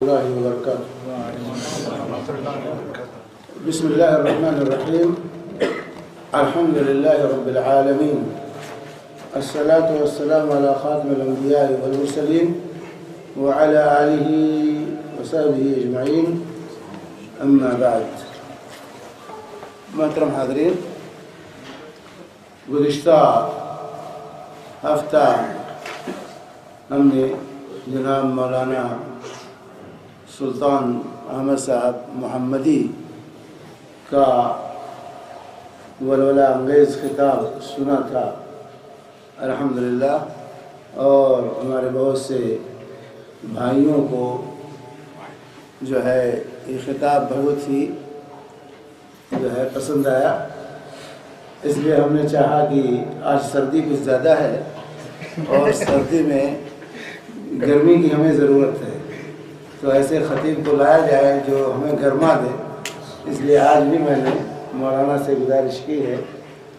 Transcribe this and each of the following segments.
اللہ وبرکاتہ۔ بسم اللہ الرحمن الرحیم، الحمد للہ رب العالمین، الصلاة والسلام علی خاتم الانبیاء والمرسلین وعلی آلہ وصحبہ اجمعین، اما بعد۔ محترم حاضرین، گزشتہ ہفتہ ہم نے جناب مولانا سلطان احمد صاحب محمدی کا ولولہ انگیز خطاب سنا تھا الحمدللہ، اور ہمارے بہت سے بھائیوں کو جو ہے یہ خطاب بہت ہی پسند آیا، اس لیے ہم نے چاہا کہ آج سردی کچھ زیادہ ہے اور سردی میں گرمی کی ہمیں ضرورت ہے، تو ایسے خطیب کو لایا جائے جو ہمیں گرما دے۔ اس لیے آج بھی میں نے مولانا سے گزارش کی ہے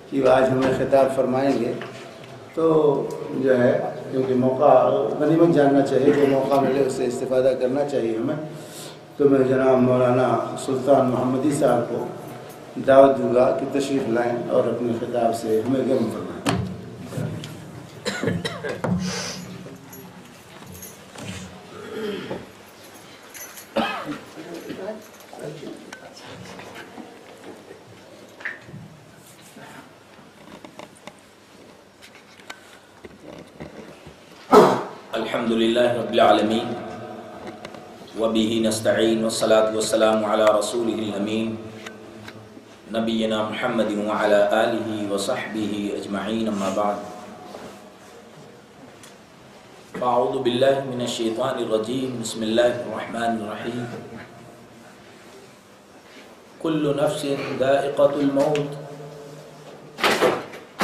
کہ وہ آج ہمیں خطاب فرمائیں گے، تو جو ہے کیونکہ موقع غنیمت جاننا چاہیے، جو موقع ملے اس سے استفادہ کرنا چاہیے ہمیں، تو میں جناب مولانا سلطان محمدی صاحب کو دعوت دوں گا کہ تشریف لائیں اور اپنے خطاب سے ہمیں گرم فرمائیں۔ الحمدللہ رب العالمین وبہ نستعین والصلاة والسلام علی رسولہ الامین نبینا محمد وعلی آلہ وصحبہ اجمعین، اما بعد، فاعوذ باللہ من الشیطان الرجیم، بسم اللہ الرحمن الرحیم۔ کل نفس ذائقۃ الموت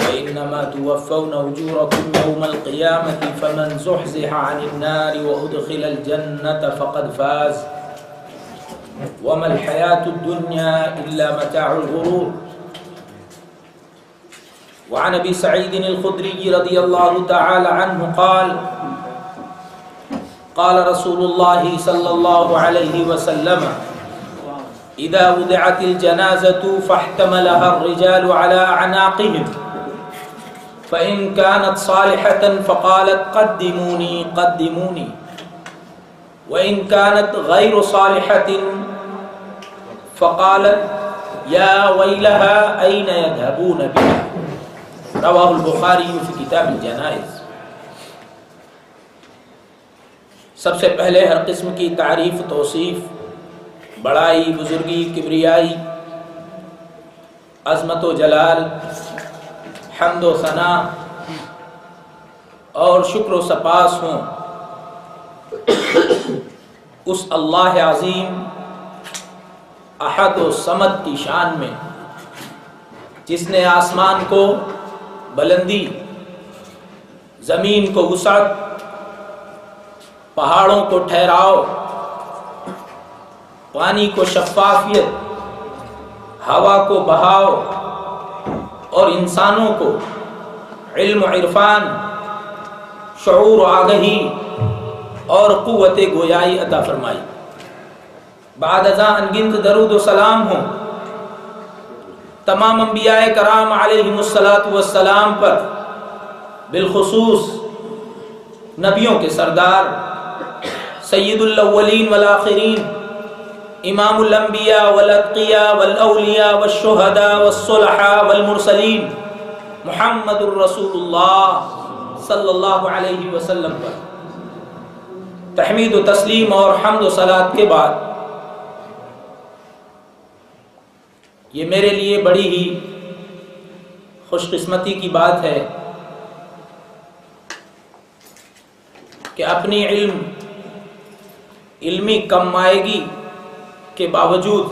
وإنما توفون أجوركم يوم القيامة فمن زحزح عن النار وأدخل الجنة فقد فاز وما الحياة الدنيا إلا متاع الغرور۔ وعن أبي سعيد الخدري رضي الله تعالى عنه قال قال رسول الله صلى الله عليه وسلم إذا وضعت الجنازة فاحتملها الرجال على أعناقهم فإن كانت صالحة فقالت قدموني قدموني، وإن كانت غير صالحة فقالت يا ويلها أين يذهبون بها، رواه البخاری في کتاب الجنائز۔ سب سے پہلے ہر قسم کی تعریف، توصیف، بڑائی، بزرگی، کبریائی، عظمت و جلال، حمد و ثنا اور شکر و سپاس ہوں اس اللہ عظیم احد و صمد کی شان میں، جس نے آسمان کو بلندی، زمین کو وسعت، پہاڑوں کو ٹھہراؤ، پانی کو شفافیت، ہوا کو بہاؤ اور انسانوں کو علم و عرفان، شعور و آگہی اور قوت گویائی عطا فرمائی۔ بعد ازاں انگنت درود و سلام ہوں تمام انبیاء کرام علیہم السلام پر، بالخصوص نبیوں کے سردار سید الاولین والآخرین، امام الانبیاء والاتقیاء والاولیاء والشہداء والصلحاء والمرسلین، محمد الرسول اللہ صلی اللہ علیہ وسلم پر تحمید و تسلیم اور حمد و صلات کے بعد، یہ میرے لیے بڑی ہی خوش قسمتی کی بات ہے کہ اپنی علمی کم مائگی کے باوجود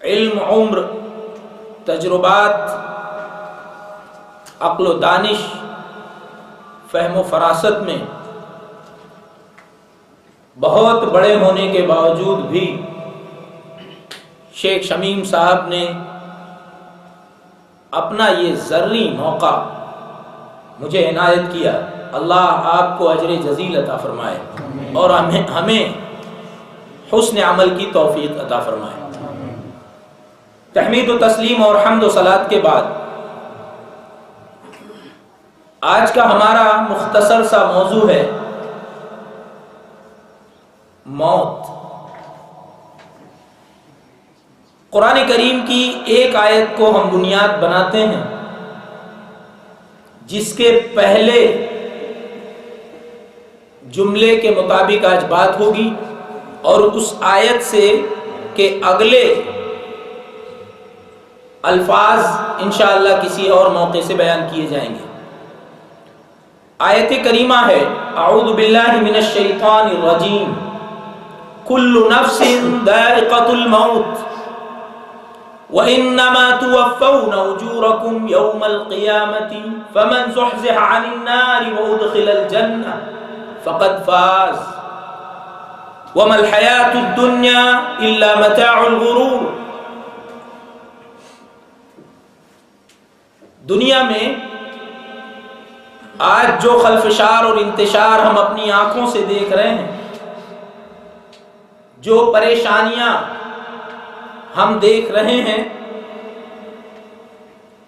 علم، عمر، تجربات، عقل و دانش، فہم و فراست میں بہت بڑے ہونے کے باوجود بھی شیخ شمیم صاحب نے اپنا یہ ذری موقع مجھے عنایت کیا اللہ آپ کو اجر جزیل عطا فرمائے اور ہمیں حسن عمل کی توفیق عطا فرمائے۔ تحمید و تسلیم اور حمد و صلات کے بعد آج کا ہمارا مختصر سا موضوع ہے موت۔ قرآن کریم کی ایک آیت کو ہم بنیاد بناتے ہیں جس کے پہلے جملے کے مطابق آج بات ہوگی اور اس آیت سے کہ اگلے الفاظ انشاءاللہ کسی اور موقع سے بیان کیے جائیں گے۔ آیت کریمہ ہے اعوذ باللہ من الشیطان الرجیم کل نفس ذائقۃ الموت وَإِنَّمَا تُوَفَّوْنَ أُجُورَكُمْ يَوْمَ الْقِيَامَةِ فَمَنْ زُحْزِحَ عَنِ النَّارِ وَأُدْخِلَ الْجَنَّةَ فَقَدْ فَازَ وَمَا الْحَيَاةُ الدُّنْيَا إِلَّا مَتَاعُ الْغُرُورِ۔ دنیا میں آج جو خلفشار اور انتشار ہم اپنی آنکھوں سے دیکھ رہے ہیں، جو پریشانیاں ہم دیکھ رہے ہیں،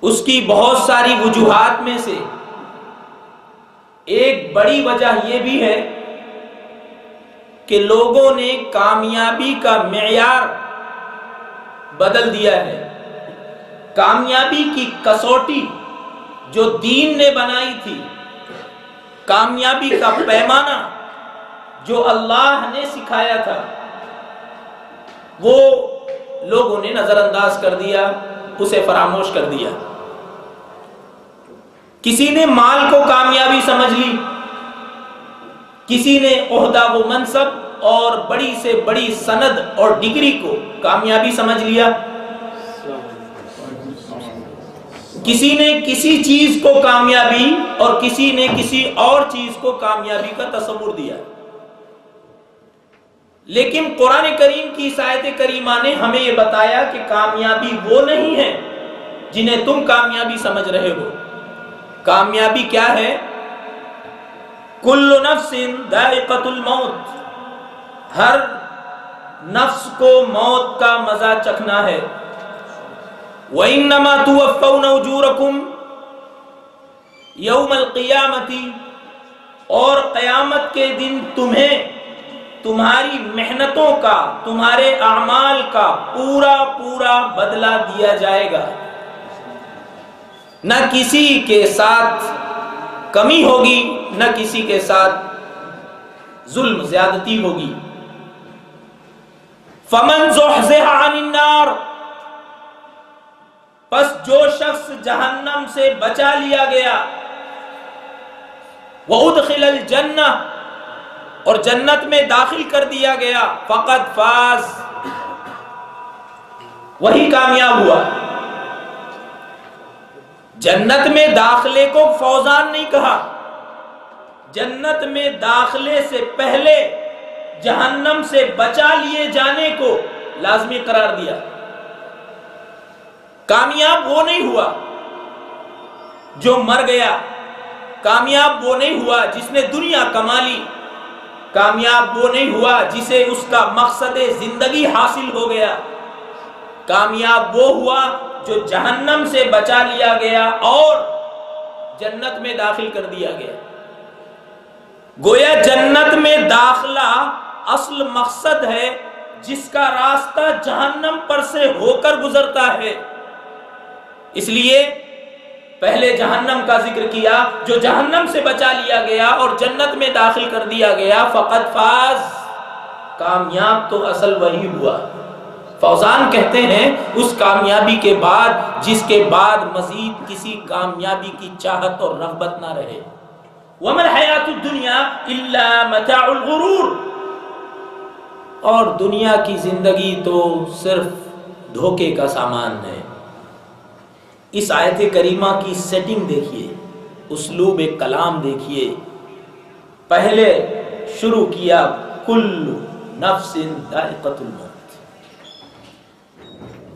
اس کی بہت ساری وجوہات میں سے ایک بڑی وجہ یہ بھی ہے کہ لوگوں نے کامیابی کا معیار بدل دیا ہے۔ کامیابی کی کسوٹی جو دین نے بنائی تھی، کامیابی کا پیمانہ جو اللہ نے سکھایا تھا، وہ لوگوں نے نظر انداز کر دیا، اسے فراموش کر دیا۔ کسی نے مال کو کامیابی سمجھ لی، کسی نے عہدہ و منصب اور بڑی سے بڑی سند اور ڈگری کو کامیابی سمجھ لیا، کسی نے کسی چیز کو کامیابی اور کسی نے کسی اور چیز کو کامیابی کا تصور دیا۔ لیکن قرآن کریم کی اس آیت کریمہ نے ہمیں یہ بتایا کہ کامیابی وہ نہیں ہے جنہیں تم کامیابی سمجھ رہے ہو۔ کامیابی کیا ہے؟ کل نفس ذائقۃ الموت، ہر نفس کو موت کا مزہ چکھنا ہے۔ وَإِنَّمَا تُوَفَّوْنَ أُجُورَكُمْ يَوْمَ الْقِيَامَةِ، اور قیامت کے دن تمہیں تمہاری محنتوں کا، تمہارے اعمال کا پورا پورا بدلہ دیا جائے گا۔ نہ کسی کے ساتھ کمی ہوگی، نہ کسی کے ساتھ ظلم زیادتی ہوگی۔ فَمَنْ زُحْزِحَ عَنِ النَّارِ، پس جو شخص جہنم سے بچا لیا گیا، وَأُدْخِلَ الْجَنَّةَ، اور جنت میں داخل کر دیا گیا، فقط فاز، وہی کامیاب ہوا۔ جنت میں داخلے کو فوزان نہیں کہا، جنت میں داخلے سے پہلے جہنم سے بچا لیے جانے کو لازمی قرار دیا۔ کامیاب وہ نہیں ہوا جو مر گیا، کامیاب وہ نہیں ہوا جس نے دنیا کما لی، کامیاب وہ نہیں ہوا جسے اس کا مقصد زندگی حاصل ہو گیا، کامیاب وہ ہوا جو جہنم سے بچا لیا گیا اور جنت میں داخل کر دیا گیا۔ گویا جنت میں داخلہ اصل مقصد ہے جس کا راستہ جہنم پر سے ہو کر گزرتا ہے۔ اس لیے پہلے جہنم کا ذکر کیا، جو جہنم سے بچا لیا گیا اور جنت میں داخل کر دیا گیا، فقط فاز، کامیاب تو اصل وہی ہوا۔ فوزان کہتے ہیں اس کامیابی کے بعد جس کے بعد مزید کسی کامیابی کی چاہت اور رغبت نہ رہے۔ وَمَا الْحَيَاةُ الدُّنْيَا إِلَّا مَتَاعُ الْغُرُورِ، اور دنیا کی زندگی تو صرف دھوکے کا سامان ہے۔ اس آیت کریمہ کی سیٹنگ دیکھیے، اسلوب کلام دیکھیے۔ پہلے شروع کیا کل نفس ذائقۃ الموت،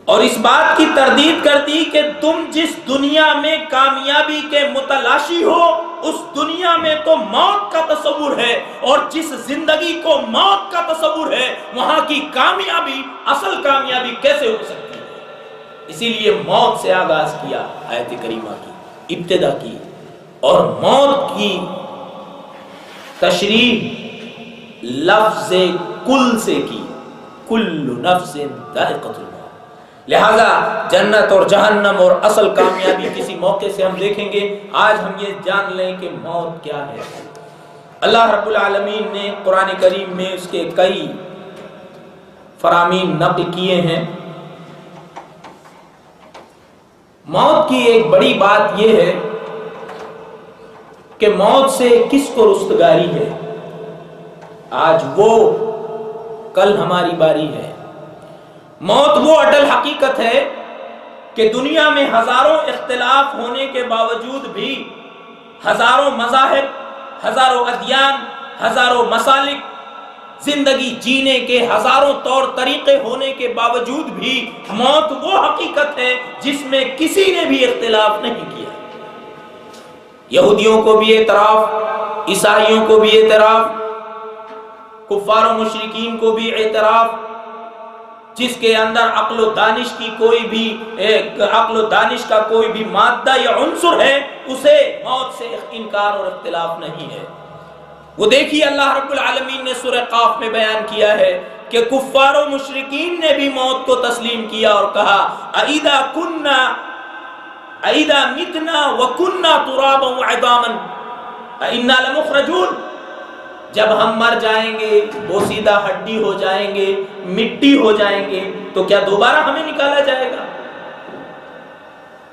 اور اس بات کی تردید کر دی کہ تم جس دنیا میں کامیابی کے متلاشی ہو اس دنیا میں تو موت کا تصور ہے، اور جس زندگی کو موت کا تصور ہے وہاں کی کامیابی اصل کامیابی کیسے ہو سکتی ہے؟ اسی لیے موت سے آغاز کیا آیت کریمہ کی ابتدا کی، اور موت کی تشریح لفظ کل سے کی، کل نفس ذائقۃ الموت۔ لہذا جنت اور جہنم اور اصل کامیابی کسی موقع سے ہم دیکھیں گے۔ آج ہم یہ جان لیں کہ موت کیا ہے۔ اللہ رب العالمین نے قرآن کریم میں اس کے کئی فرامین نقل کیے ہیں۔ موت کی ایک بڑی بات یہ ہے کہ موت سے کس کو رستگاری ہے؟ آج وہ، کل ہماری باری ہے۔ موت وہ اٹل حقیقت ہے کہ دنیا میں ہزاروں اختلاف ہونے کے باوجود بھی، ہزاروں مذاہب، ہزاروں ادیان، ہزاروں مسالک، زندگی جینے کے ہزاروں طور طریقے ہونے کے باوجود بھی موت وہ حقیقت ہے جس میں کسی نے بھی اختلاف نہیں کیا۔ یہودیوں کو بھی اعتراف، عیسائیوں کو بھی اعتراف، کفار و مشرکین کو بھی اعتراف، جس کے اندر عقل و دانش کا کوئی بھی مادہ یا عنصر ہے اسے موت سے انکار اور اختلاف نہیں ہے۔ وہ دیکھیے اللہ رب العالمین نے سورہ قاف میں بیان کیا ہے کہ کفار و مشرکین نے بھی موت کو تسلیم کیا اور کہا اَإِذَا مِتْنَا وَكُنَّا تُرَابًا وَعِظَامًا أَإِنَّا لَمُخْرَجُونَ، جب ہم مر جائیں گے، بوسیدہ ہڈی ہو جائیں گے، مٹی ہو جائیں گے، تو کیا دوبارہ ہمیں نکالا جائے گا؟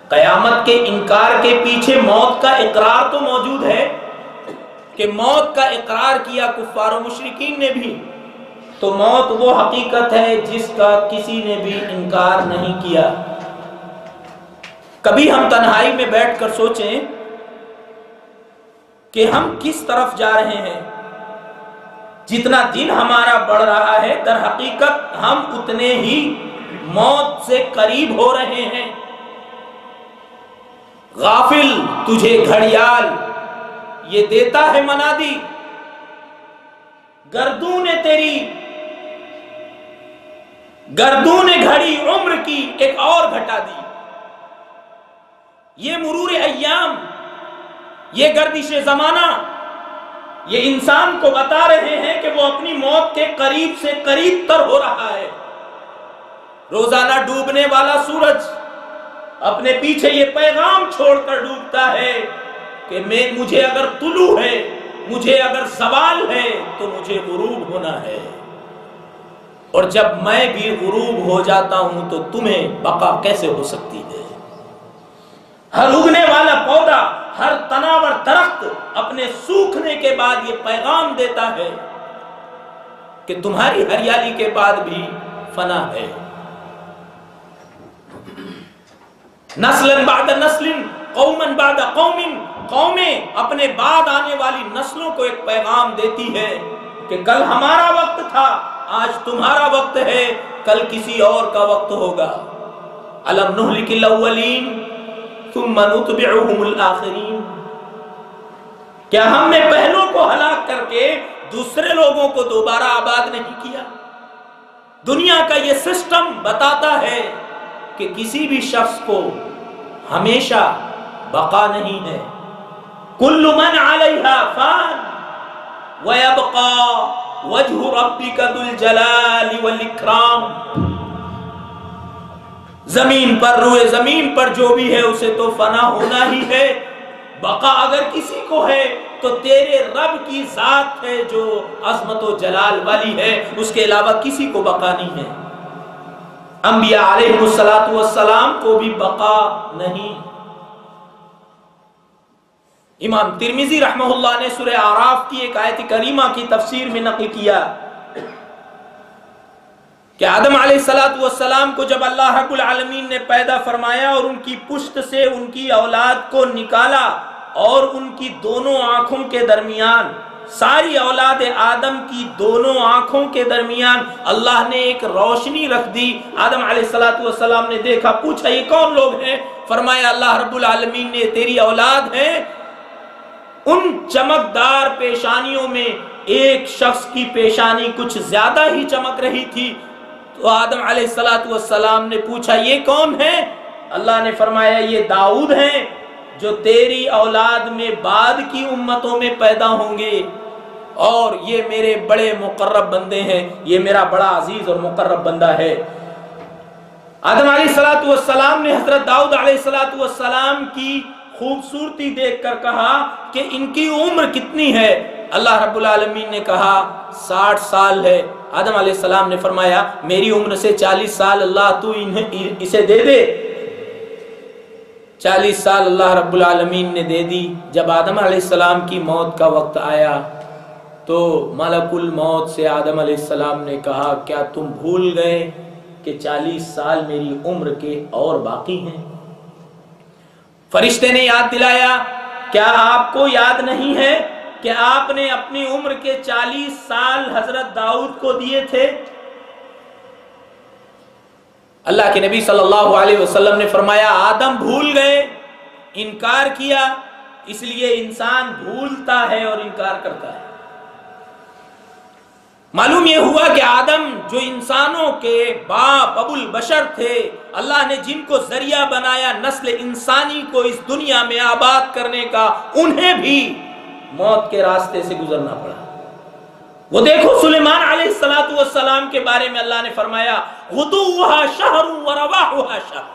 قیامت کے انکار کے پیچھے موت کا اقرار تو موجود ہے کہ موت کا اقرار کیا کفار و مشرکین نے بھی، تو موت وہ حقیقت ہے جس کا کسی نے بھی انکار نہیں کیا۔ کبھی ہم تنہائی میں بیٹھ کر سوچیں کہ ہم کس طرف جا رہے ہیں۔ جتنا دن ہمارا بڑھ رہا ہے در حقیقت ہم اتنے ہی موت سے قریب ہو رہے ہیں۔ غافل تجھے گھڑیال یہ دیتا ہے منادی، گردون گھڑی عمر کی ایک اور گھٹا دی۔ یہ مرور ایام، یہ گردش زمانہ، یہ انسان کو بتا رہے ہیں کہ وہ اپنی موت کے قریب سے قریب تر ہو رہا ہے۔ روزانہ ڈوبنے والا سورج اپنے پیچھے یہ پیغام چھوڑ کر ڈوبتا ہے کہ مجھے اگر طلوع ہے، مجھے اگر زوال ہے تو مجھے غروب ہونا ہے، اور جب میں بھی غروب ہو جاتا ہوں تو تمہیں بقا کیسے ہو سکتی ہے؟ ہر اگنے والا پودا، ہر تناور درخت اپنے سوکھنے کے بعد یہ پیغام دیتا ہے کہ تمہاری ہریالی کے بعد بھی فنا ہے۔ نسلاً بعد نسل، قوماً بعد قوم، قومیں اپنے بعد آنے والی نسلوں کو ایک پیغام دیتی ہے کہ کل ہمارا وقت تھا، آج تمہارا وقت ہے، کل کسی اور کا وقت ہوگا۔ الم نہلک الاولین ثم نتبعهم الآخرین، کیا ہم نے پہلوں کو ہلاک کر کے دوسرے لوگوں کو دوبارہ آباد نہیں کیا؟ دنیا کا یہ سسٹم بتاتا ہے کہ کسی بھی شخص کو ہمیشہ بقا نہیں ہے۔ کل من علیہا فان ویبقى وجہ ربک ذو الجلال والاکرام، زمین پر، روئے زمین پر جو بھی ہے اسے تو فنا ہونا ہی ہے۔ بقا اگر کسی کو ہے تو تیرے رب کی ذات ہے جو عظمت و جلال والی ہے، اس کے علاوہ کسی کو بقا نہیں ہے۔ انبیاء علیہ السلام کو بھی بقا نہیں۔ امام ترمذی رحمہ اللہ نے سورہ اعراف کی ایک آیت کریمہ کی تفسیر میں نقل کیا کہ آدم علیہ السلام کو جب اللہ رب العالمین نے پیدا فرمایا اور ان کی پشت سے ان کی اولاد کو نکالا اور ان کی دونوں آنکھوں کے درمیان ساری اولاد آدم کی دونوں آنکھوں کے درمیان اللہ نے ایک روشنی رکھ دی۔ آدم علیہ السلام نے دیکھا، پوچھا یہ کون لوگ ہیں؟ فرمایا اللہ رب العالمین نے تیری اولاد ہے۔ ان چمکدار پیشانیوں میں ایک شخص کی پیشانی کچھ زیادہ ہی چمک رہی تھی، تو آدم علیہ السلام نے پوچھا یہ کون ہے؟ اللہ نے فرمایا یہ داؤد ہیں جو تیری اولاد میں بعد کی امتوں میں پیدا ہوں گے، اور یہ میرے بڑے مقرب بندے ہیں، یہ میرا بڑا عزیز اور مقرب بندہ ہے۔ آدم علیہ السلام نے حضرت داؤد علیہ السلام کی خوبصورتی دیکھ کر کہا کہ ان کی عمر کتنی ہے؟ اللہ رب العالمین نے کہا 60 سال ہے۔ آدم علیہ السلام نے فرمایا میری عمر سے 40 سال اللہ تو اسے دے دے۔ 40 سال اللہ رب العالمین نے دے دی۔ جب آدم علیہ السلام کی موت کا وقت آیا تو ملک الموت سے آدم علیہ السلام نے کہا کیا تم بھول گئے کہ 40 سال میری عمر کے اور باقی ہیں؟ فرشتے نے یاد دلایا کیا آپ کو یاد نہیں ہے کہ آپ نے اپنی عمر کے 40 سال حضرت داؤد کو دیے تھے؟ اللہ کے نبی صلی اللہ علیہ وسلم نے فرمایا آدم بھول گئے، انکار کیا، اس لیے انسان بھولتا ہے اور انکار کرتا ہے۔ معلوم یہ ہوا کہ آدم جو انسانوں کے باپ ابو البشر تھے، اللہ نے جن کو ذریعہ بنایا نسل انسانی کو اس دنیا میں آباد کرنے کا، انہیں بھی موت کے راستے سے گزرنا پڑا۔ وہ دیکھو سلیمان علیہ السلام کے بارے میں اللہ نے فرمایا غدوها شہر ورواحها شہر۔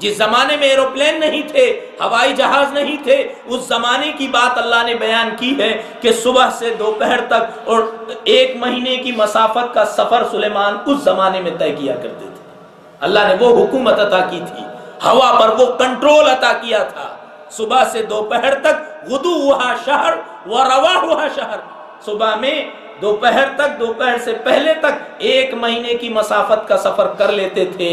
جس زمانے میں ایروپلین نہیں تھے، ہوائی جہاز نہیں تھے، اس زمانے کی بات اللہ نے بیان کی ہے کہ صبح سے دوپہر تک اور 1 مہینے کی مسافت کا سفر سلیمان اس زمانے میں طے کیا کرتے تھے۔ اللہ نے وہ حکومت عطا کی تھی، ہوا پر وہ کنٹرول عطا کیا تھا۔ صبح سے دوپہر تک غدوها شہر ورواحها شہر، صبح میں دوپہر تک، دوپہر سے پہلے تک 1 مہینے کی مسافت کا سفر کر لیتے تھے،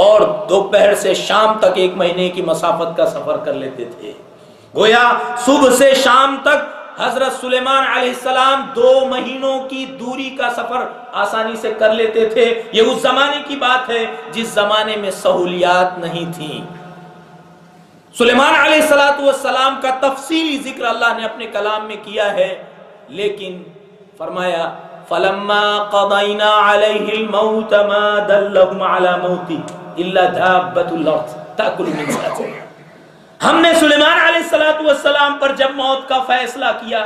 اور دوپہر سے شام تک 1 مہینے کی مسافت کا سفر کر لیتے تھے۔ گویا صبح سے شام تک حضرت سلیمان علیہ السلام 2 مہینوں کی دوری کا سفر آسانی سے کر لیتے تھے۔ یہ اس زمانے کی بات ہے جس زمانے میں سہولیات نہیں تھیں۔ سلیمان علیہ السلام کا تفصیلی ذکر اللہ نے اپنے کلام میں کیا ہے، لیکن فرمایا فَلَمَّا قَضَيْنَا عَلَيْهِ الْمَوْتَ مَا دَلَّهُمْ عَلَى مَوْتِهِ إِلَّا دَابَّةُ الْأَرْضِ تَأْكُلُ مِنْ سَأَتِهِ۔ ہم نے سلیمان علیہ السلام پر جب موت کا فیصلہ کیا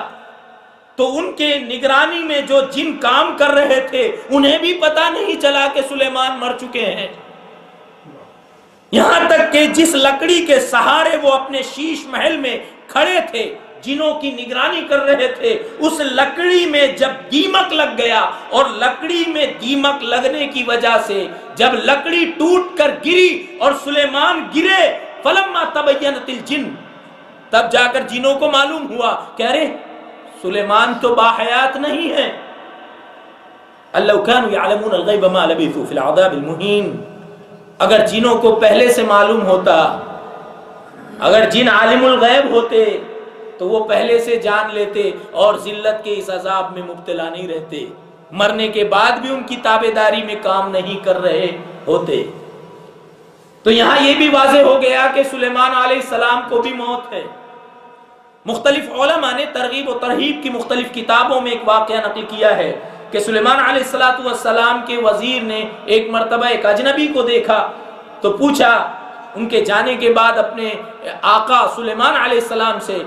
تو ان کے نگرانی میں جو جن کام کر رہے تھے انہیں بھی پتہ نہیں چلا کہ سلیمان مر چکے ہیں، یہاں تک کہ جس لکڑی کے سہارے وہ اپنے شیش محل میں کھڑے تھے، جنوں کی نگرانی کر رہے تھے، اس لکڑی میں جب دیمک لگ گیا، اور لکڑی میں دیمک لگنے کی وجہ سے جب لکڑی ٹوٹ کر گری اور سلیمان گرے، فلما تبینت الجن، تب جا کر جنوں کو معلوم ہوا کہ ارے سلیمان تو باحیات نہیں ہے۔ لو كانوا يعلمون الغیب ما لبثوا في العذاب المہین، اگر جنوں کو پہلے سے معلوم ہوتا، اگر جن عالم الغیب ہوتے تو وہ پہلے سے جان لیتے اور ذلت کے اس عذاب میں مبتلا نہیں رہتے، مرنے کے بعد بھی ان کی تابعداری میں کام نہیں کر رہے ہوتے۔ تو یہاں یہ بھی واضح ہو گیا کہ سلیمان علیہ السلام کو بھی موت ہے۔ مختلف علماء نے ترغیب و ترہیب کی مختلف کتابوں میں ایک واقعہ نقل کیا ہے کہ سلیمان علیہ السلام کے وزیر نے ایک مرتبہ ایک اجنبی کو دیکھا تو پوچھا ان کے جانے کے بعد اپنے آقا سلیمان علیہ السلام سے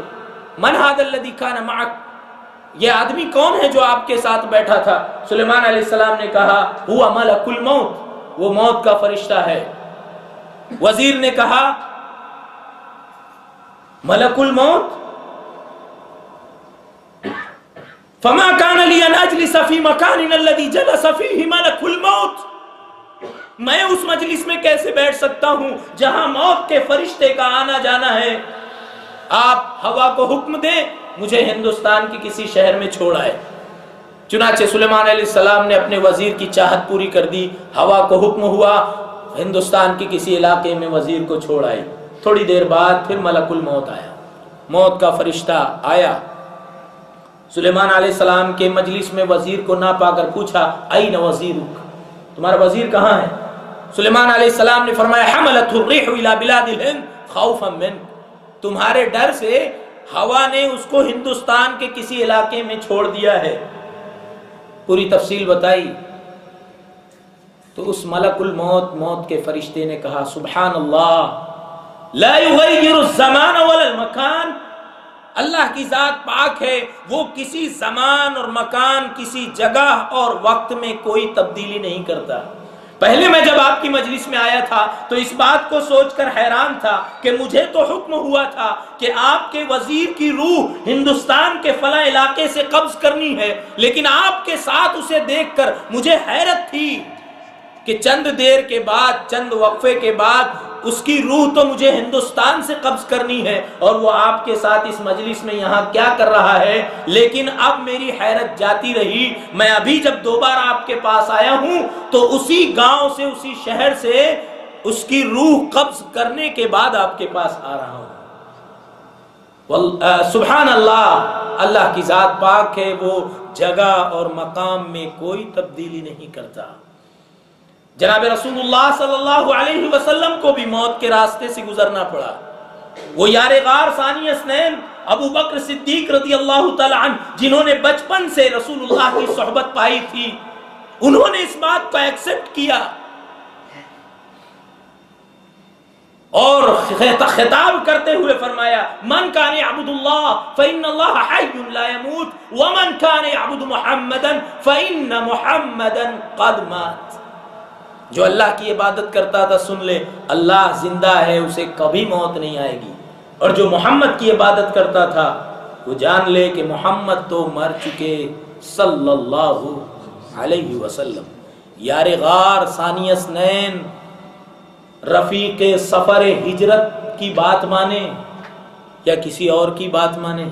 من هذا الذي كان معك، یہ آدمی کون ہے جو آپ کے ساتھ بیٹھا تھا؟ سلیمان علیہ السلام نے کہا هو ملک الموت، وہ موت کا فرشتہ ہے۔ وزیر نے کہا ملک الموت، فما كان لي ان اجلس في مكان الذي جلس فيه ملك الموت، میں اس مجلس میں کیسے بیٹھ سکتا ہوں جہاں موت کے فرشتے کا آنا جانا ہے؟ آپ ہوا کو حکم دیں مجھے ہندوستان کی کسی شہر میں چھوڑ آئے۔ چنانچہ سلیمان علیہ السلام نے اپنے وزیر کی چاہت پوری کر دی، ہوا کو حکم ہوا ہندوستان کی کسی علاقے میں وزیر کو چھوڑ آئی۔ تھوڑی دیر بعد پھر ملک الموت آیا، موت کا فرشتہ آیا، سلیمان علیہ السلام کے مجلس میں وزیر کو نہ پا کر پوچھا این وزیرک، تمہارا وزیر کہاں ہے؟ سلیمان علیہ السلام نے فرمایا حملت الريح الى بلاد الهند خوفا منك، تمہارے ڈر سے ہوا نے اس کو ہندوستان کے کسی علاقے میں چھوڑ دیا ہے۔ پوری تفصیل بتائی تو اس ملک الموت، موت کے فرشتے نے کہا سبحان اللہ لا یغیر الزمان ولا المکان، اللہ کی ذات پاک ہے، وہ کسی زمان اور مکان، کسی جگہ اور وقت میں کوئی تبدیلی نہیں کرتا۔ پہلے میں جب آپ کی مجلس میں آیا تھا تو اس بات کو سوچ کر حیران تھا کہ مجھے تو حکم ہوا تھا کہ آپ کے وزیر کی روح ہندوستان کے فلاں علاقے سے قبض کرنی ہے، لیکن آپ کے ساتھ اسے دیکھ کر مجھے حیرت تھی کہ چند دیر کے بعد، چند وقفے کے بعد اس کی روح تو مجھے ہندوستان سے قبض کرنی ہے اور وہ آپ کے ساتھ اس مجلس میں یہاں کیا کر رہا ہے۔ لیکن اب میری حیرت جاتی رہی، میں ابھی جب دوبارہ آپ کے پاس آیا ہوں تو اسی گاؤں سے، اسی شہر سے اس کی روح قبض کرنے کے بعد آپ کے پاس آ رہا ہوں۔ سبحان اللہ، اللہ کی ذات پاک ہے، وہ جگہ اور مقام میں کوئی تبدیلی نہیں کرتا۔ جناب رسول اللہ صلی اللہ علیہ وسلم کو بھی موت کے راستے سے گزرنا پڑا۔ وہ یار غار ثانی اثنین ابو بکر صدیق رضی اللہ تعالی عنہ، جنہوں نے بچپن سے رسول اللہ کی صحبت پائی تھی، انہوں نے اس بات کو ایکسپٹ کیا اور خطاب کرتے ہوئے فرمایا من کان یعبد اللہ فإن اللہ حی لا يموت ومن کان یعبد محمدا فإن محمدا قد مات۔ جو اللہ کی عبادت کرتا تھا سن لے، اللہ زندہ ہے، اسے کبھی موت نہیں آئے گی، اور جو محمد کی عبادت کرتا تھا وہ جان لے کہ محمد تو مر چکے صلی اللہ علیہ وسلم۔ یار غار ثانی اثنین رفیق سفر ہجرت کی بات مانے یا کسی اور کی بات مانے؟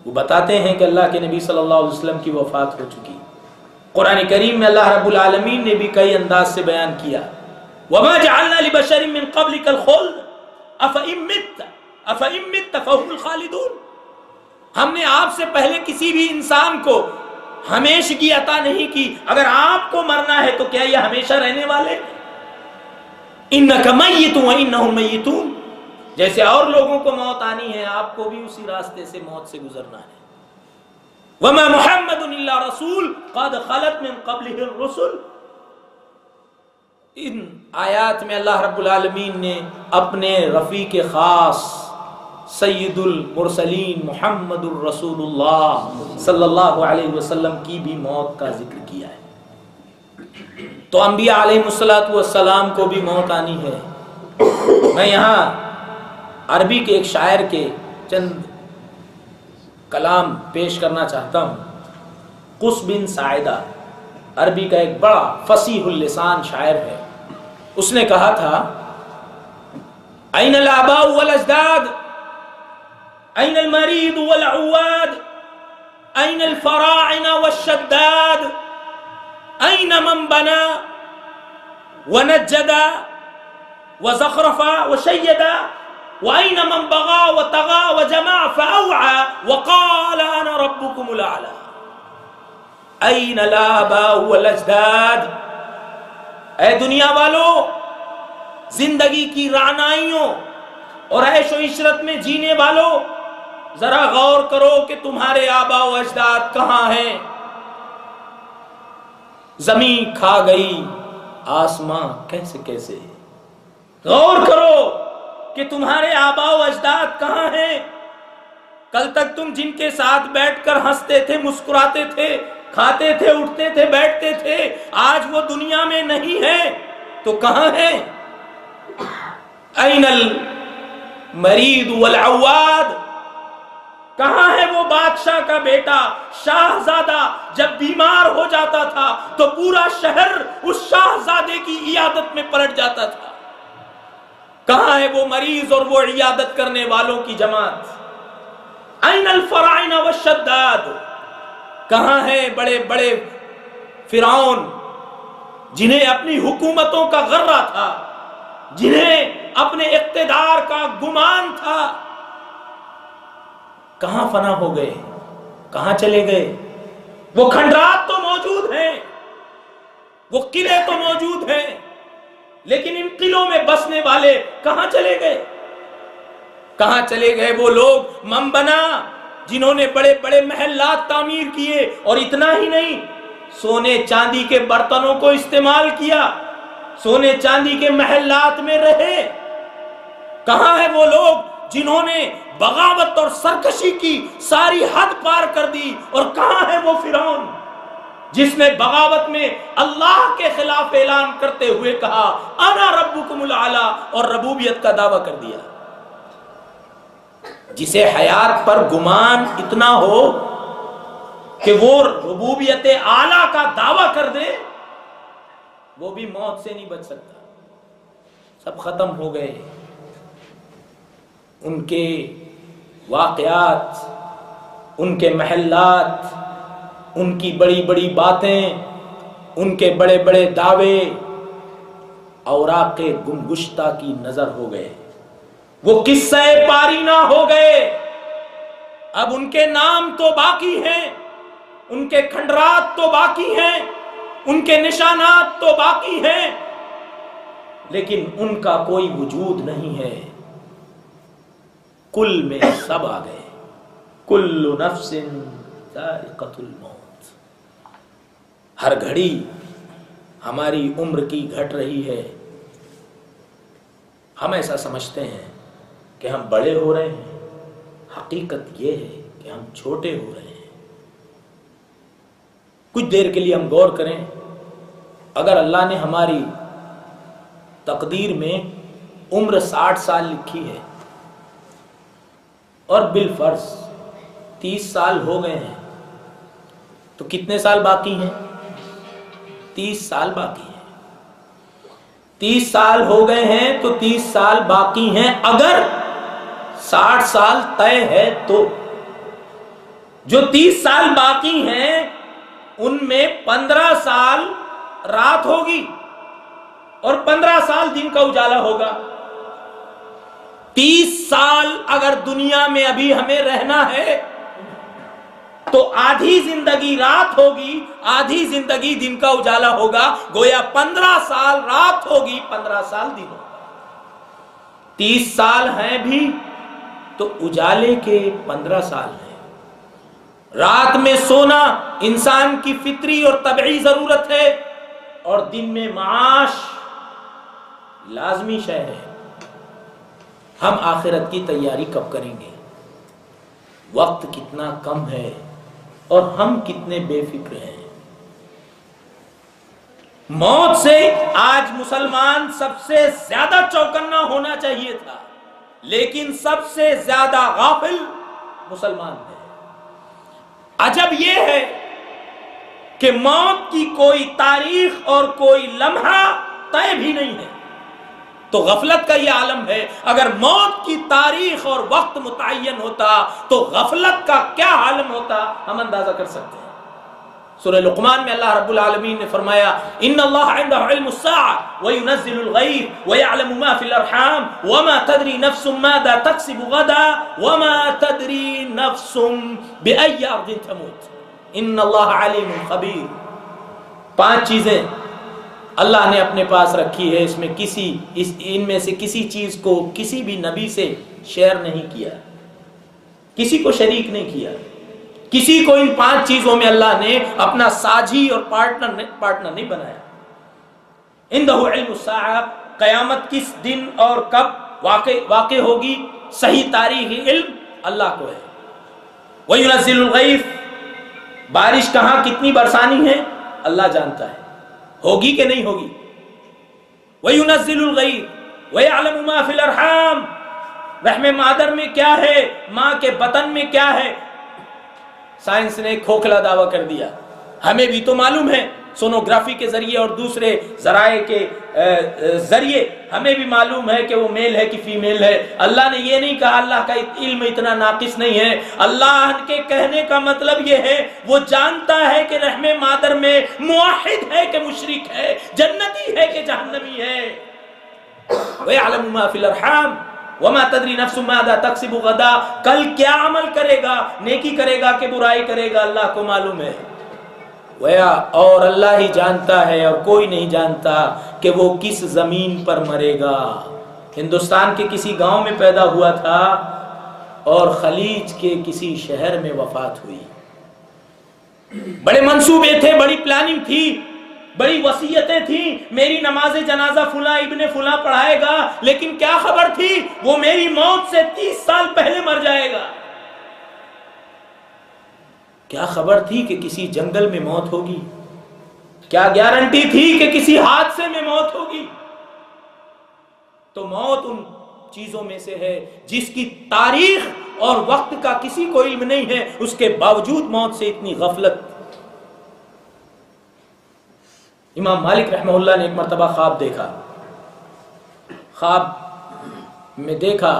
وہ بتاتے ہیں کہ اللہ کے نبی صلی اللہ علیہ وسلم کی وفات ہو چکی۔ قرآن کریم میں اللہ رب العالمین نے بھی کئی انداز سے بیان کیا وَمَا جَعَلْنَا لِبَشَرٍ مِّن قَبْلِكَ الْخُلْدَ أَفَإِن مِّتَّ فَهُمُ الْخَالِدُونَ، ہم نے آپ سے پہلے کسی بھی انسان کو ہمیشگی عطا نہیں کی، اگر آپ کو مرنا ہے تو کیا یہ ہمیشہ رہنے والے؟ إِنَّكَ مَيِّتٌ وَإِنَّهُمْ مَيِّتُونَ، جیسے اور لوگوں کو موت آنی ہے آپ کو بھی اسی راستے سے موت سے گزرنا ہے۔ وَمَا مُحَمَّدٌ إِلَّا رَسُولٌ قَدْ خَلَتْ مِن قَبْلِهِ الرُّسُلُ۔ ان آیات میں اللہ رب العالمین نے اپنے رفیق خاص سید المرسلین محمد الرسول اللہ صلی اللہ علیہ وسلم کی بھی موت کا ذکر کیا ہے۔ تو انبیاء علیہ السلام کو بھی موت آنی ہے۔ میں یہاں عربی کے ایک شاعر کے چند کلام پیش کرنا چاہتا ہوں۔ قص بن ساعدہ عربی کا ایک بڑا فصیح اللسان شاعر ہے۔ اس نے کہا تھا این الآباء والاجداد این المریض والعواد این الفراعنہ والشداد این من بنا ونجد وزخرف وشید وأين من بغى وطغى وجمع فأوعى وقال أنا ربكم الأعلى۔ أين الآباء والأجداد، اے دنیا والو، زندگی کی رعنائیوں اور عیش و عشرت میں جینے والو، ذرا غور کرو کہ تمہارے آباء و اجداد کہاں ہیں۔ زمین کھا گئی آسماں کیسے کیسے، غور کرو کہ تمہارے آباء و اجداد کہاں ہیں۔ کل تک تم جن کے ساتھ بیٹھ کر ہنستے تھے، مسکراتے تھے، کھاتے تھے، اٹھتے تھے، بیٹھتے تھے، آج وہ دنیا میں نہیں ہے تو کہاں ہیں؟ این المریض والعواد، کہاں ہے وہ بادشاہ کا بیٹا شاہزادہ جب بیمار ہو جاتا تھا تو پورا شہر اس شاہزادے کی عیادت میں پلٹ جاتا تھا؟ کہاں ہے وہ مریض اور وہ عیادت کرنے والوں کی جماعت؟ این الفراعنہ والشداد، کہاں ہیں بڑے بڑے فرعون جنہیں اپنی حکومتوں کا غرہ تھا، جنہیں اپنے اقتدار کا گمان تھا؟ کہاں فنا ہو گئے؟ کہاں چلے گئے؟ وہ کھنڈرات تو موجود ہیں، وہ قلعے تو موجود ہیں، لیکن ان قلعوں میں بسنے والے کہاں چلے گئے؟ کہاں چلے گئے وہ لوگ من بنا جنہوں نے بڑے بڑے محلات تعمیر کیے، اور اتنا ہی نہیں، سونے چاندی کے برتنوں کو استعمال کیا، سونے چاندی کے محلات میں رہے؟ کہاں ہے وہ لوگ جنہوں نے بغاوت اور سرکشی کی ساری حد پار کر دی؟ اور کہاں ہے وہ فرعون جس نے بغاوت میں اللہ کے خلاف اعلان کرتے ہوئے کہا انا ربکم الاعلی، اور ربوبیت کا دعویٰ کر دیا؟ جسے حیات پر گمان اتنا ہو کہ وہ ربوبیت اعلیٰ کا دعویٰ کر دے، وہ بھی موت سے نہیں بچ سکتا۔ سب ختم ہو گئے، ان کے واقعات، ان کے محلات، ان کی بڑی بڑی باتیں، ان کے بڑے بڑے دعوے اوراق گمگشتہ کی نظر ہو گئے، وہ قصہ پارینہ ہو گئے۔ اب ان کے نام تو باقی ہیں، ان کے کھنڈرات تو باقی ہیں، ان کے نشانات تو باقی ہیں، لیکن ان کا کوئی وجود نہیں ہے۔ کل میں سب آ گئے، کل نفس ذائقۃ الموت۔ ہر گھڑی ہماری عمر کی گھٹ رہی ہے، ہم ایسا سمجھتے ہیں کہ ہم بڑے ہو رہے ہیں، حقیقت یہ ہے کہ ہم چھوٹے ہو رہے ہیں۔ کچھ دیر کے لیے ہم غور کریں، اگر اللہ نے ہماری تقدیر میں عمر 60 سال لکھی ہے اور بالفرض 30 سال ہو گئے ہیں، تو کتنے سال باقی ہیں؟ 30 سال باقی ہیں۔ 30 سال ہو گئے ہیں تو 30 سال باقی ہیں، اگر 60 سال طے ہے تو۔ جو 30 سال باقی ہیں ان میں 15 سال رات ہوگی اور 15 سال دن کا اجالا ہوگا۔ 30 سال اگر دنیا میں ابھی ہمیں رہنا ہے تو آدھی زندگی رات ہوگی، آدھی زندگی دن کا اجالا ہوگا، گویا 15 سال رات ہوگی، 15 سال دن ہوگا۔ 30 سال ہیں بھی تو اجالے کے 15 سال ہیں۔ رات میں سونا انسان کی فطری اور طبعی ضرورت ہے، اور دن میں معاش لازمی شے ہے۔ ہم آخرت کی تیاری کب کریں گے؟ وقت کتنا کم ہے اور ہم کتنے بے فکر ہیں۔ موت سے آج مسلمان سب سے زیادہ چوکنا ہونا چاہیے تھا، لیکن سب سے زیادہ غافل مسلمان ہے۔ عجب یہ ہے کہ موت کی کوئی تاریخ اور کوئی لمحہ طے بھی نہیں ہے، تو غفلت کا یہ عالم ہے۔ اگر موت کی تاریخ اور وقت متعین ہوتا تو غفلت کا کیا عالم ہوتا، ہم اندازہ کر سکتے ہیں۔ سورہ لقمان میں اللہ رب العالمین نے فرمایا ان اللہ عنده علم الساعة وينزل الغيث ويعلم ما في الارحام وما تدري نفس ماذا تكسب غدا وما تدري نفس بأي ارض تموت ان اللہ علیم خبیر۔ 5 چیزیں اللہ نے اپنے پاس رکھی ہے، ان میں سے کسی چیز کو کسی بھی نبی سے شیئر نہیں کیا، کسی کو شریک نہیں کیا، کسی کو ان 5 چیزوں میں اللہ نے اپنا ساجھی اور پارٹنر نہیں بنایا۔ عنده علم الساعہ، قیامت کس دن اور کب واقع ہوگی، صحیح تاریخی علم اللہ کو ہے۔ وَيُنَزِّلُ الْغَيْثَ، بارش کہاں کتنی برسانی ہے اللہ جانتا ہے، ہوگی کہ نہیں ہوگی۔ وَيُنَزِّلُ الْغَيْثَ وَيَعْلَمُ مَا فِي الْأَرْحَامِ، رحم مادر میں کیا ہے، ماں کے بطن میں کیا ہے۔ سائنس نے ایک کھوکھلا دعویٰ کر دیا، ہمیں بھی تو معلوم ہے، سونوگرافی کے ذریعے اور دوسرے ذرائع کے ذریعے ہمیں بھی معلوم ہے کہ وہ میل ہے کہ فیمیل ہے۔ اللہ نے یہ نہیں کہا، اللہ کا علم اتنا ناقص نہیں ہے۔ اللہ کے کہنے کا مطلب یہ ہے وہ جانتا ہے کہ رحم مادر میں موحد ہے کہ مشرک ہے، جنتی ہے کہ جہنمی ہے۔ وَيَعْلَمُ مَا فِي الْأَرْحَامِ وما تدری نفس ماذا تکسب غدا، کل کیا عمل کرے گا، نیکی کرے گا کہ برائی کرے گا، اللہ کو معلوم ہے۔ اور اللہ ہی جانتا ہے اور کوئی نہیں جانتا کہ وہ کس زمین پر مرے گا۔ ہندوستان کے کسی گاؤں میں پیدا ہوا تھا اور خلیج کے کسی شہر میں وفات ہوئی۔ بڑے منصوبے تھے، بڑی پلاننگ تھی، بڑی وصیتیں تھیں، میری نماز جنازہ فلاں ابن فلاں پڑھائے گا، لیکن کیا خبر تھی وہ میری موت سے 30 سال پہلے مر جائے گا۔ کیا خبر تھی کہ کسی جنگل میں موت ہوگی، کیا گارنٹی تھی کہ کسی حادثے میں موت ہوگی۔ تو موت ان چیزوں میں سے ہے جس کی تاریخ اور وقت کا کسی کو علم نہیں ہے، اس کے باوجود موت سے اتنی غفلت۔ امام مالک رحمہ اللہ نے ایک مرتبہ خواب دیکھا، خواب میں دیکھا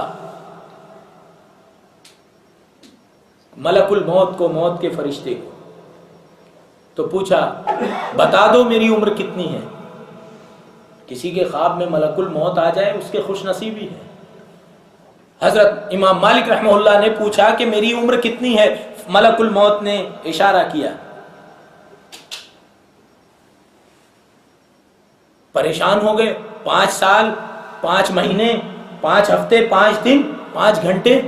ملک الموت کو، موت کے فرشتے کو، تو پوچھا بتا دو میری عمر کتنی ہے۔ کسی کے خواب میں ملک الموت آ جائے اس کے خوش نصیبی ہے۔ حضرت امام مالک رحمہ اللہ نے پوچھا کہ میری عمر کتنی ہے، ملک الموت نے اشارہ کیا۔ پریشان ہو گئے، 5 سال 5 مہینے 5 ہفتے 5 دن 5 گھنٹے،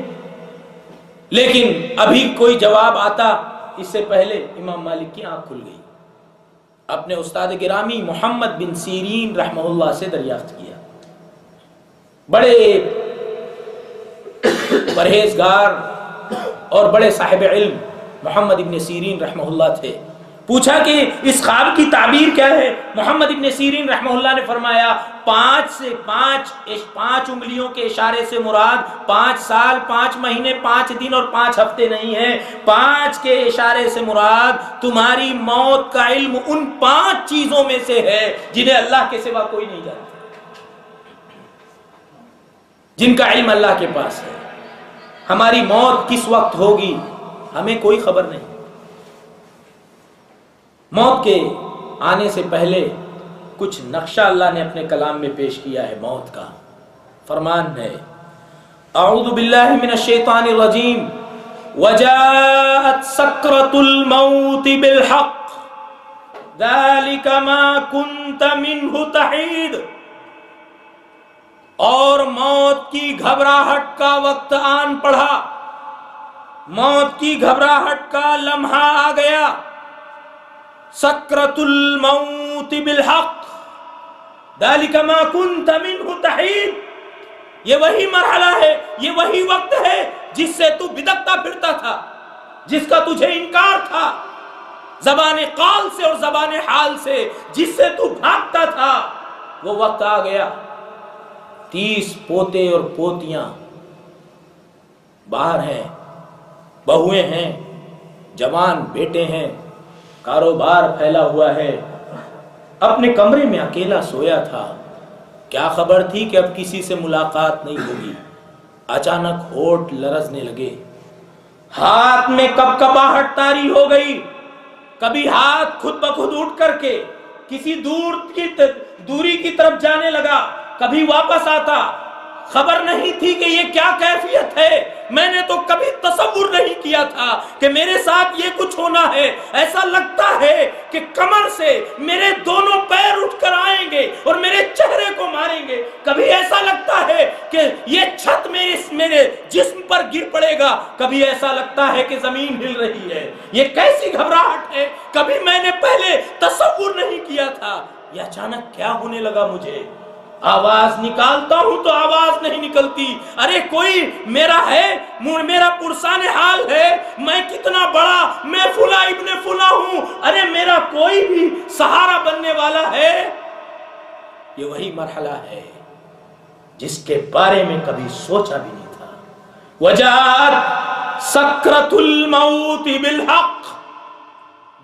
لیکن ابھی کوئی جواب آتا اس سے پہلے امام مالک کی آنکھ کھل گئی۔ اپنے استاد گرامی محمد بن سیرین رحمہ اللہ سے دریافت کیا، بڑے پرہیزگار اور بڑے صاحب علم محمد ابن سیرین رحمہ اللہ تھے۔ پوچھا کہ اس خواب کی تعبیر کیا ہے؟ محمد ابن سیرین رحمہ اللہ نے فرمایا 5 انگلیوں کے اشارے سے مراد 5 سال 5 مہینے 5 دن اور 5 ہفتے نہیں ہے، 5 کے اشارے سے مراد تمہاری موت کا علم ان 5 چیزوں میں سے ہے جنہیں اللہ کے سوا کوئی نہیں جانتا، جن کا علم اللہ کے پاس ہے۔ ہماری موت کس وقت ہوگی ہمیں کوئی خبر نہیں۔ موت کے آنے سے پہلے کچھ نقشہ اللہ نے اپنے کلام میں پیش کیا ہے موت کا۔ فرمان ہے اعوذ باللہ من الشیطان الرجیم وجاءت سکرۃ الموت بالحق ذلک ما کنت منہ تحید، اور موت کی گھبراہٹ کا وقت آن پڑا، موت کی گھبراہٹ کا لمحہ آ گیا۔ سکرۃ الموت بالحق ذلک ما کنت منہ تحید، یہ وہی مرحلہ ہے، یہ وہی وقت ہے جس سے تو بدکتا پھرتا تھا، جس کا تجھے انکار تھا، زبان قال سے اور زبان حال سے جس سے تو بھاگتا تھا، وہ وقت آ گیا۔ 30 پوتے اور پوتیاں باہر ہیں، بہویں ہیں، جوان بیٹے ہیں، کاروبار پھیلا ہوا ہے، اپنے کمرے میں اکیلا سویا تھا، کیا خبر تھی کہ اب کسی سے ملاقات نہیں ہوگی۔ اچانک ہونٹ لرزنے لگے، ہاتھ میں کپکپاہٹ طاری ہو گئی، کبھی ہاتھ خود بخود اٹھ کر کے کسی دوری کی طرف جانے لگا، کبھی واپس آتا۔ خبر نہیں تھی کہ یہ کیا کیفیت ہے، میں نے تو کبھی تصور نہیں کیا تھا کہ میرے ساتھ یہ کچھ ہونا ہے۔ ایسا لگتا ہے کہ کمر سے میرے دونوں پیر اٹھ کر آئیں گے اور میرے چہرے کو ماریں گے، کبھی ایسا لگتا ہے کہ یہ چھت میرے جسم پر گر پڑے گا، کبھی ایسا لگتا ہے کہ زمین ہل رہی ہے۔ یہ کیسی گھبراہٹ ہے، کبھی میں نے پہلے تصور نہیں کیا تھا۔ یہ اچانک کیا ہونے لگا مجھے، آواز نکالتا ہوں تو آواز نہیں نکلتی، ارے کوئی میرا ہے، میرا پرسان حال ہے، میں کتنا بڑا، میں فلاں ابن فلاں ہوں، ارے میرا کوئی بھی سہارا بننے والا ہے۔ یہ وہی مرحلہ ہے جس کے بارے میں کبھی سوچا بھی نہیں تھا۔ وجاءت سکرۃ الموت بالحق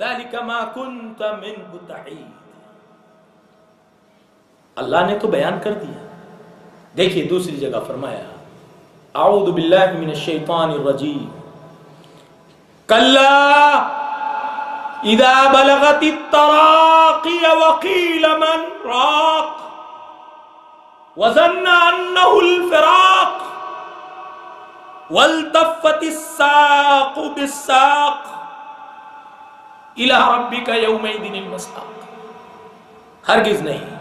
ذلک ما کنت منہ تحید، اللہ نے تو بیان کر دیا۔ دیکھیے دوسری جگہ فرمایا اعوذ باللہ من الشیطان الرجیم کلا اذا بلغت التراقی وقیل من راق وظن انہ الفراق والتفت الساق بالساق الى ربک یومئذ المساق. ہرگز نہیں.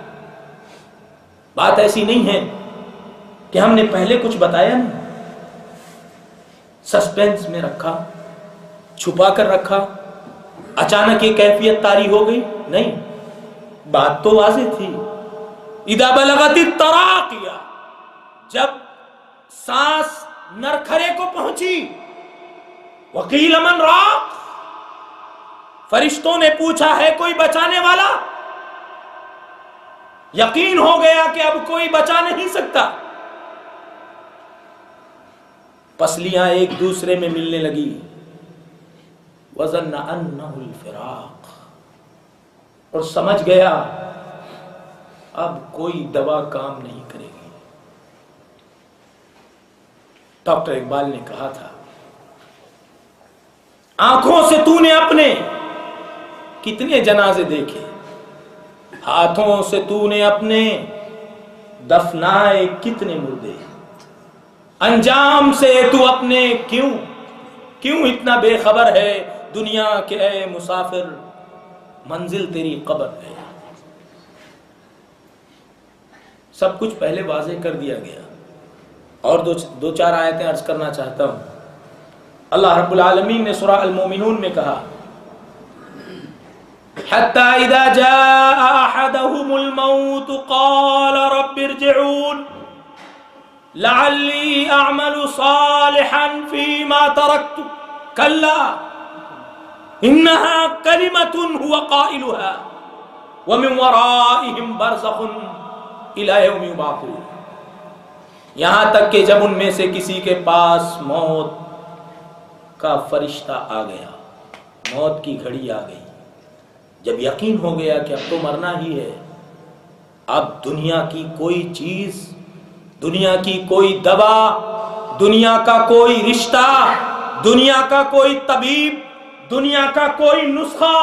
بات ایسی نہیں ہے کہ ہم نے پہلے کچھ بتایا نہیں، سسپینس میں رکھا، چھپا کر رکھا، اچانک یہ کیفیت طاری ہو گئی. نہیں، بات تو واضح تھی. اذا بلغت التراقیہ، جب سانس نرکھرے کو پہنچی، وقیل من راق، فرشتوں نے پوچھا ہے کوئی بچانے والا؟ یقین ہو گیا کہ اب کوئی بچا نہیں سکتا. پسلیاں ایک دوسرے میں ملنے لگی. وظن انہ الفراق، اور سمجھ گیا اب کوئی دوا کام نہیں کرے گی. ڈاکٹر اقبال نے کہا تھا، آنکھوں سے تو نے اپنے کتنے جنازے دیکھے، ہاتھوں سے تو نے اپنے دفنائے کتنے مردے، انجام سے تو اپنے کیوں اتنا بے خبر ہے دنیا کے اے مسافر، منزل تیری قبر ہے. سب کچھ پہلے واضح کر دیا گیا. اور دو چار آیتیں عرض کرنا چاہتا ہوں. اللہ رب العالمین نے سورہ المومنون میں کہا، حَتَّى إِذَا جَاءَ أَحَدَهُمُ الْمَوْتُ قَالَ رَبِّ ارْجِعُونِ لَعَلِّي أَعْمَلُ صَالِحًا فِيمَا تَرَكْتُ كَلَّا إِنَّهَا كَلِمَةٌ هُوَ قَائِلُهَا وَمِنْ وَرَائِهِمْ بَرْزَخٌ إِلَى يَوْمِ يُبْعَثُونَ. یہاں تک کہ جب ان میں سے کسی کے پاس موت کا فرشتہ آ گیا، موت کی گھڑی آ گئی، جب یقین ہو گیا کہ اب تو مرنا ہی ہے، اب دنیا کی کوئی چیز، دنیا کی کوئی دوا، دنیا کا کوئی رشتہ، دنیا کا کوئی طبیب، دنیا کا کوئی نسخہ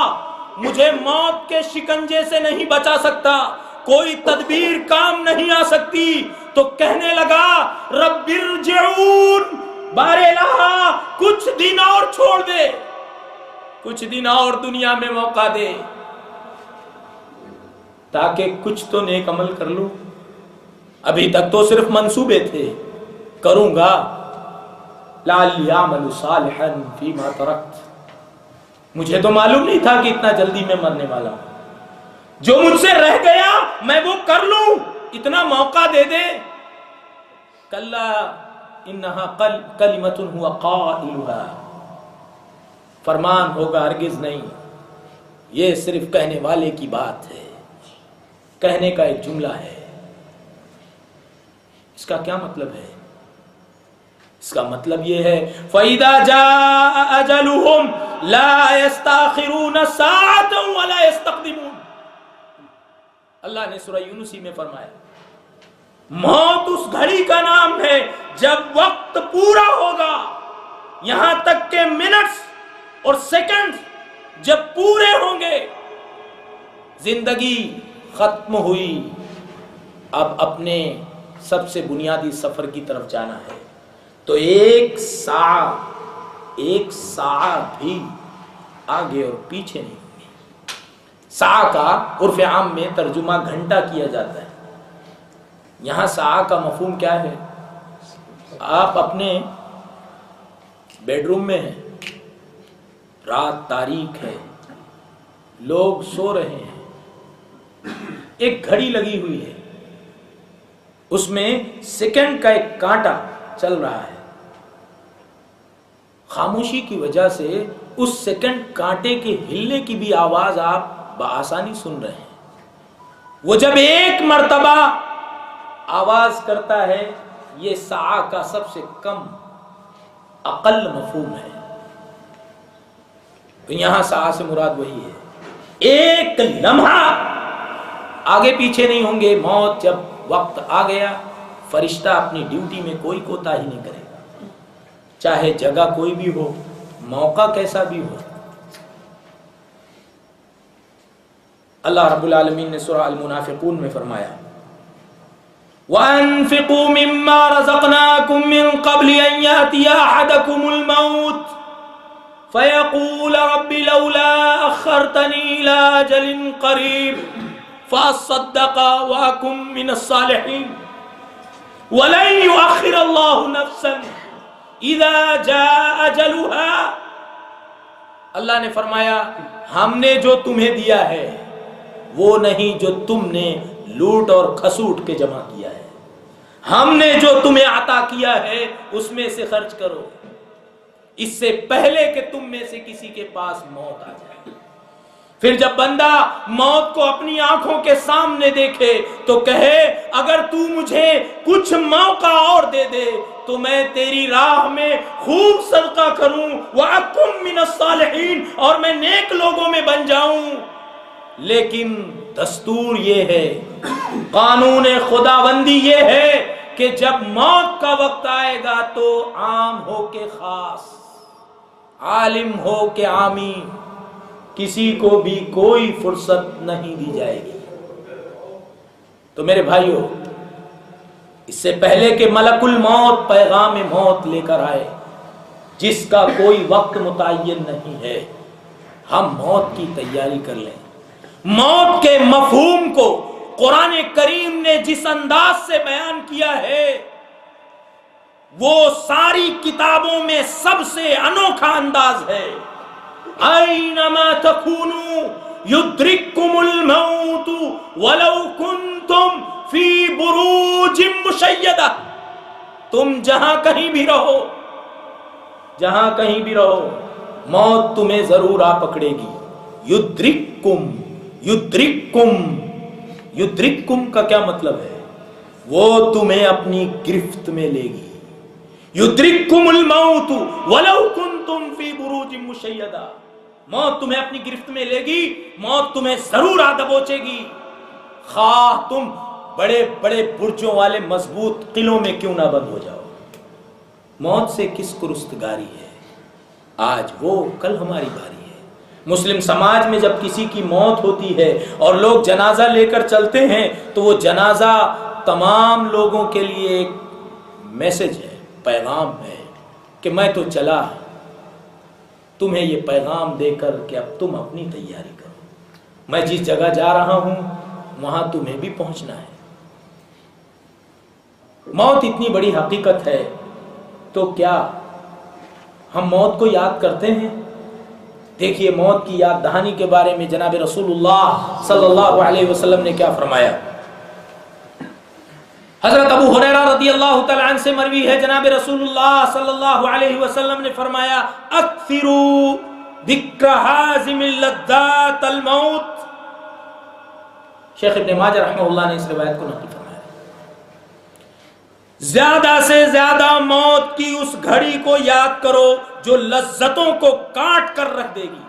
مجھے موت کے شکنجے سے نہیں بچا سکتا، کوئی تدبیر کام نہیں آ سکتی. تو کہنے لگا رب ارجعون، بار الہ کچھ دن اور چھوڑ دے، کچھ دن اور دنیا میں موقع دے تاکہ کچھ تو نیک عمل کر لوں. ابھی تک تو صرف منصوبے تھے، کروں گا لعلی اعمل صالحا فیما ترکت. مجھے تو معلوم نہیں تھا کہ اتنا جلدی میں مرنے والا ہوں. جو مجھ سے رہ گیا میں وہ کر لوں، اتنا موقع دے دے. کلا انہا کلمۃ ہوا قائلھا، فرمان ہوگا ہرگز نہیں، یہ صرف کہنے والے کی بات ہے، کہنے کا ایک جملہ ہے. اس کا کیا مطلب ہے؟ اس کا مطلب یہ ہے فَإِذَا جَاءَ أَجَلُهُمْ لَا يَسْتَأْخِرُونَ سَاعَةً وَلَا يَسْتَقْدِمُونَ. اللہ نے سورہ یونسی میں فرمایا، موت اس گھڑی کا نام ہے جب وقت پورا ہوگا، یہاں تک کہ منٹس اور سیکنڈز جب پورے ہوں گے، زندگی ختم ہوئی، اب اپنے سب سے بنیادی سفر کی طرف جانا ہے. تو ایک ساعہ بھی آگے اور پیچھے نہیں ہوگی. ساعہ کا عرف عام میں ترجمہ گھنٹہ کیا جاتا ہے. یہاں ساعہ کا مفہوم کیا ہے؟ آپ اپنے بیڈ روم میں ہیں، رات تاریک ہے، لوگ سو رہے ہیں، ایک گھڑی لگی ہوئی ہے، اس میں سیکنڈ کا ایک کانٹا چل رہا ہے. خاموشی کی وجہ سے اس سیکنڈ کانٹے کے ہلنے کی بھی آواز آپ بآسانی سن رہے ہیں. وہ جب ایک مرتبہ آواز کرتا ہے، یہ ساعہ کا سب سے کم اقل مفہوم ہے. تو یہاں ساعہ سے مراد وہی ہے، ایک لمحہ آگے پیچھے نہیں ہوں گے. موت جب وقت آ گیا، فرشتہ اپنی ڈیوٹی میں کوئی کوتاہی نہیں کرے گا، چاہے جگہ کوئی بھی ہو، موقع کیسا بھی ہو. اللہ رب العالمین نے سورہ المنافقون میں فرمایا وَأَنفِقُوا مِمَّا رَزَقْنَاكُم مِّن قَبْلِ أَن يَأْتِيَ أَحَدَكُمُ الْمَوْتُ فَيَقُولَ رَبِّ لَوْلَا أَخَّرْتَنِي إِلَىٰ أَجَلٍ قَرِيبٍ فَأَصَّدَّقَ وَأَكُن مِّنَ الصَّالِحِينَ وَلَن يُؤَخِّرَ اللَّهُ نَفْسًا إِذَا جَاءَ أَجَلُهَا۔ اللہ نے فرمایا ہم نے جو تمہیں دیا ہے وہ نہیں جو تم نے لوٹ اور کھسوٹ کے جمع کیا ہے، ہم نے جو تمہیں عطا کیا ہے اس میں سے خرچ کرو اس سے پہلے کہ تم میں سے کسی کے پاس موت آ جائے۔ پھر جب بندہ موت کو اپنی آنکھوں کے سامنے دیکھے تو کہے اگر تو مجھے کچھ موقع اور دے دے تو میں تیری راہ میں خوب صدقہ کروں وَأَكُن مِّنَ الصَّالِحِينَ اور میں نیک لوگوں میں بن جاؤں۔ لیکن دستور یہ ہے، قانون خداوندی یہ ہے کہ جب موت کا وقت آئے گا تو عام ہو کے خاص، عالم ہو کے عامی، کسی کو بھی کوئی فرصت نہیں دی جائے گی۔ تو میرے بھائیو، اس سے پہلے کہ ملک الموت پیغام موت لے کر آئے جس کا کوئی وقت متعین نہیں ہے، ہم موت کی تیاری کر لیں۔ موت کے مفہوم کو قرآن کریم نے جس انداز سے بیان کیا ہے وہ ساری کتابوں میں سب سے انوکھا انداز ہے۔ اینما تکونوا یدرککم الموت ولو کنتم فی بروج مشیدہ، تم جہاں کہیں بھی رہو، جہاں کہیں بھی رہو موت تمہیں ضرور آ پکڑے گی۔ یدرککم، یدرککم، یدرککم کا کیا مطلب ہے؟ وہ تمہیں اپنی گرفت میں لے گی۔ یدرککم الموت ولو کنتم فی بروج مشیدہ، موت تمہیں اپنی گرفت میں لے گی، موت تمہیں ضرور آ دبوچے گی، خواہ تم بڑے بڑے برجوں والے مضبوط قلعوں میں کیوں نہ بند ہو جاؤ۔ موت سے کس کو رستگاری ہے؟ آج وہ، کل ہماری باری ہے۔ مسلم سماج میں جب کسی کی موت ہوتی ہے اور لوگ جنازہ لے کر چلتے ہیں تو وہ جنازہ تمام لوگوں کے لیے ایک میسج ہے، پیغام ہے کہ میں تو چلا، تمہیں یہ پیغام دے کر کہ اب تم اپنی تیاری کرو، میں جس جگہ جا رہا ہوں وہاں تمہیں بھی پہنچنا ہے۔ موت اتنی بڑی حقیقت ہے تو کیا ہم موت کو یاد کرتے ہیں؟ دیکھیے موت کی یاد دہانی کے بارے میں جناب رسول اللہ صلی اللہ علیہ وسلم نے کیا فرمایا۔ حضرت ابو ہریرہ رضی اللہ تعالی عنہ سے مروی ہے، جناب رسول اللہ صلی اللہ علیہ وسلم نے فرمایا اکثروا ذکر حازم اللذات الموت۔ شیخ ابن ماجہ رحمہ اللہ نے اس روایت کو نقل فرمایا، زیادہ سے زیادہ موت کی اس گھڑی کو یاد کرو جو لذتوں کو کاٹ کر رکھ دے گی،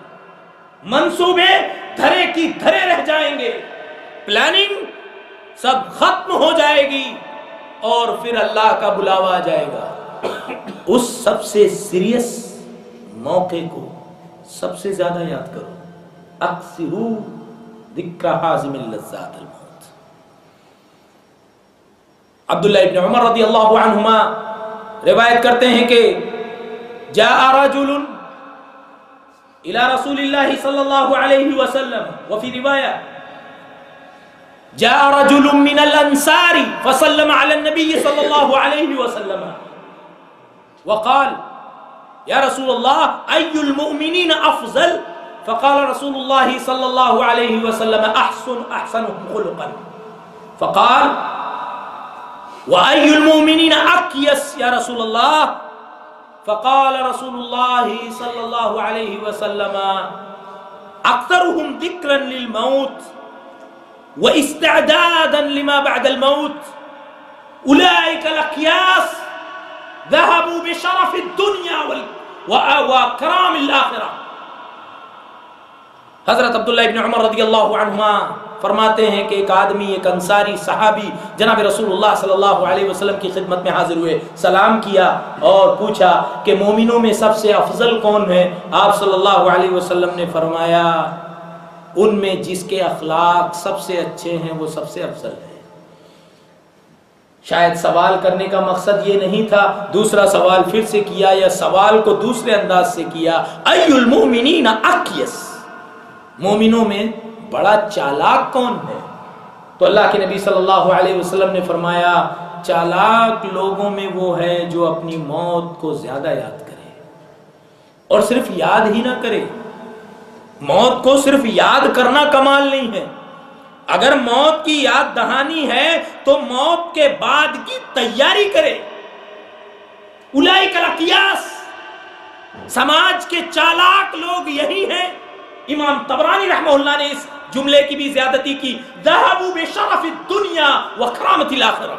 منصوبے دھرے کی دھرے رہ جائیں گے، پلاننگ سب ختم ہو جائے گی اور پھر اللہ کا بلاوا آ جائے گا۔ اس سب سے سیریس موقع کو سب سے زیادہ یاد کرو، اکثروا ذکر حازم اللذات الموت۔ عبداللہ ابن عمر رضی اللہ عنہما روایت کرتے ہیں کہ جاء رجل الى رسول اللہ صلی اللہ علیہ وسلم، وفي روایہ جاء رجل من الانصار فسلم على النبي صلی اللہ علیہ وسلم وقال یا رسول اللہ ای المؤمنین افضل؟ فقال رسول اللہ صلی اللہ علیہ وسلم احسنهم خلقا، فقال وَأَيُّ الْمُؤْمِنِينَ أَكْيَسْ يَا رسول اللہ؟ فقال رسول اللہ صلی اللہ علیہ وسلم أكثرهم ذكرا للموت واستعدادا لما بعد الموت، أولئك الأكياس ذهبوا بشرف الدنيا وكرام الآخرة۔ حضرت عبداللہ ابن عمر رضی اللہ عنہما فرماتے ہیں کہ ایک آدمی، ایک انصاری صحابی جناب رسول اللہ صلی اللہ علیہ وسلم کی خدمت میں حاضر ہوئے، سلام کیا اور پوچھا کہ مومنوں میں سب سے افضل کون ہے؟ آپ صلی اللہ علیہ وسلم نے فرمایا ان میں جس کے اخلاق سب سے اچھے ہیں وہ سب سے افضل ہے۔ شاید سوال کرنے کا مقصد یہ نہیں تھا، دوسرا سوال پھر سے کیا یا سوال کو دوسرے انداز سے کیا، ای المؤمنین اکیس، مومنوں میں بڑا چالاک کون ہے؟ تو اللہ کے نبی صلی اللہ علیہ وسلم نے فرمایا چالاک لوگوں میں وہ ہے جو اپنی موت کو زیادہ یاد کرے، اور صرف یاد ہی نہ کرے، موت کو صرف یاد کرنا کمال نہیں ہے، اگر موت کی یاد دہانی ہے تو موت کے بعد کی تیاری کرے۔ اولئک الاکیاس، سماج کے چالاک لوگ یہی ہیں۔ امام طبرانی رحمہ اللہ نے اس جملے کی بھی زیادتی کی، ذهبوا بشرف الدنیا وکرامت الاخرہ،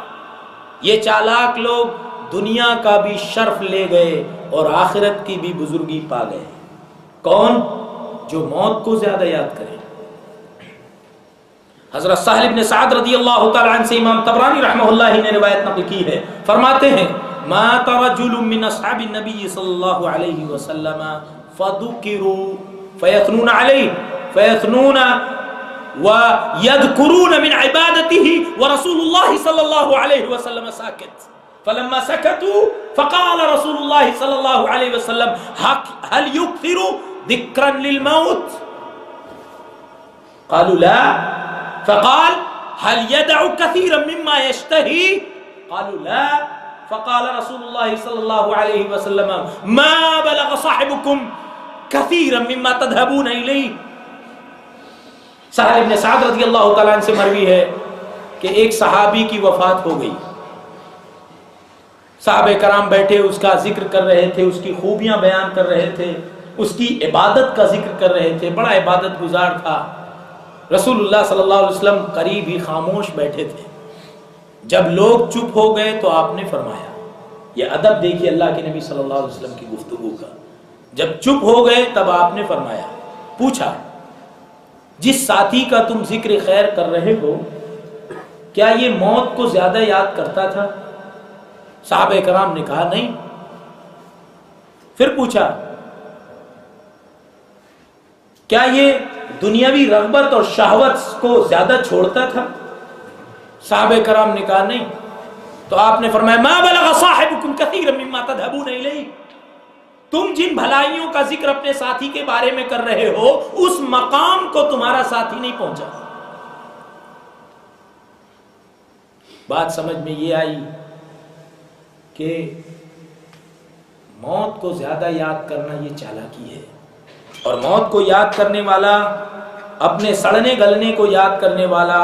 یہ چالاک لوگ دنیا کا بھی شرف لے گئے اور آخرت کی بھی بزرگی پا گئے۔ کون؟ جو موت کو زیادہ یاد کرے۔ حضرت سہل بن سعد رضی اللہ تعالی عنہ سے امام طبرانی رحمہ اللہ نے روایت نقل کی ہے، فرماتے ہیں مات رجل من اصحاب النبی صلی اللہ علیہ وسلم فذکروا فیثنون علیہ فیثنون ویذکرون من عبادته ورسول اللہ صلی اللہ علیہ وسلم ساکت، فلما سکتوا فقال رسول اللہ صلی اللہ علیہ وسلم هل یکثر ذکرا للموت؟ قالوا لا، فقال هل يدع كثيرا مما يشتهي؟ قالوا لا، فقال رسول الله صلى الله عليه وسلم ما بلغ صاحبكم كثيرا مما تذهبون إليه۔ سہل بن سعد رضی اللہ تعالیٰ عنہ سے مروی ہے کہ ایک صحابی کی وفات ہو گئی، صحابہ کرام بیٹھے اس کا ذکر کر رہے تھے، اس کی خوبیاں بیان کر رہے تھے، اس کی عبادت کا ذکر کر رہے تھے، بڑا عبادت گزار تھا۔ رسول اللہ صلی اللہ علیہ وسلم قریب ہی خاموش بیٹھے تھے، جب لوگ چپ ہو گئے تو آپ نے فرمایا، یہ ادب دیکھیے اللہ کے نبی صلی اللہ علیہ وسلم کی گفتگو کا، جب چپ ہو گئے تب آپ نے فرمایا، پوچھا جس ساتھی کا تم ذکر خیر کر رہے ہو کیا یہ موت کو زیادہ یاد کرتا تھا؟ صحابہ کرام نے کہا نہیں۔ پھر پوچھا کیا یہ دنیاوی رغبت اور شہوت کو زیادہ چھوڑتا تھا؟ صحابہ کرام نے کہا نہیں۔ تو آپ نے فرمایا ما بلغ صاحبکم کثیرا مما تذهبون الیہ، تم جن بھلائیوں کا ذکر اپنے ساتھی کے بارے میں کر رہے ہو اس مقام کو تمہارا ساتھی نہیں پہنچا۔ بات سمجھ میں یہ آئی کہ موت کو زیادہ یاد کرنا یہ چالاکی ہے، اور موت کو یاد کرنے والا، اپنے سڑنے گلنے کو یاد کرنے والا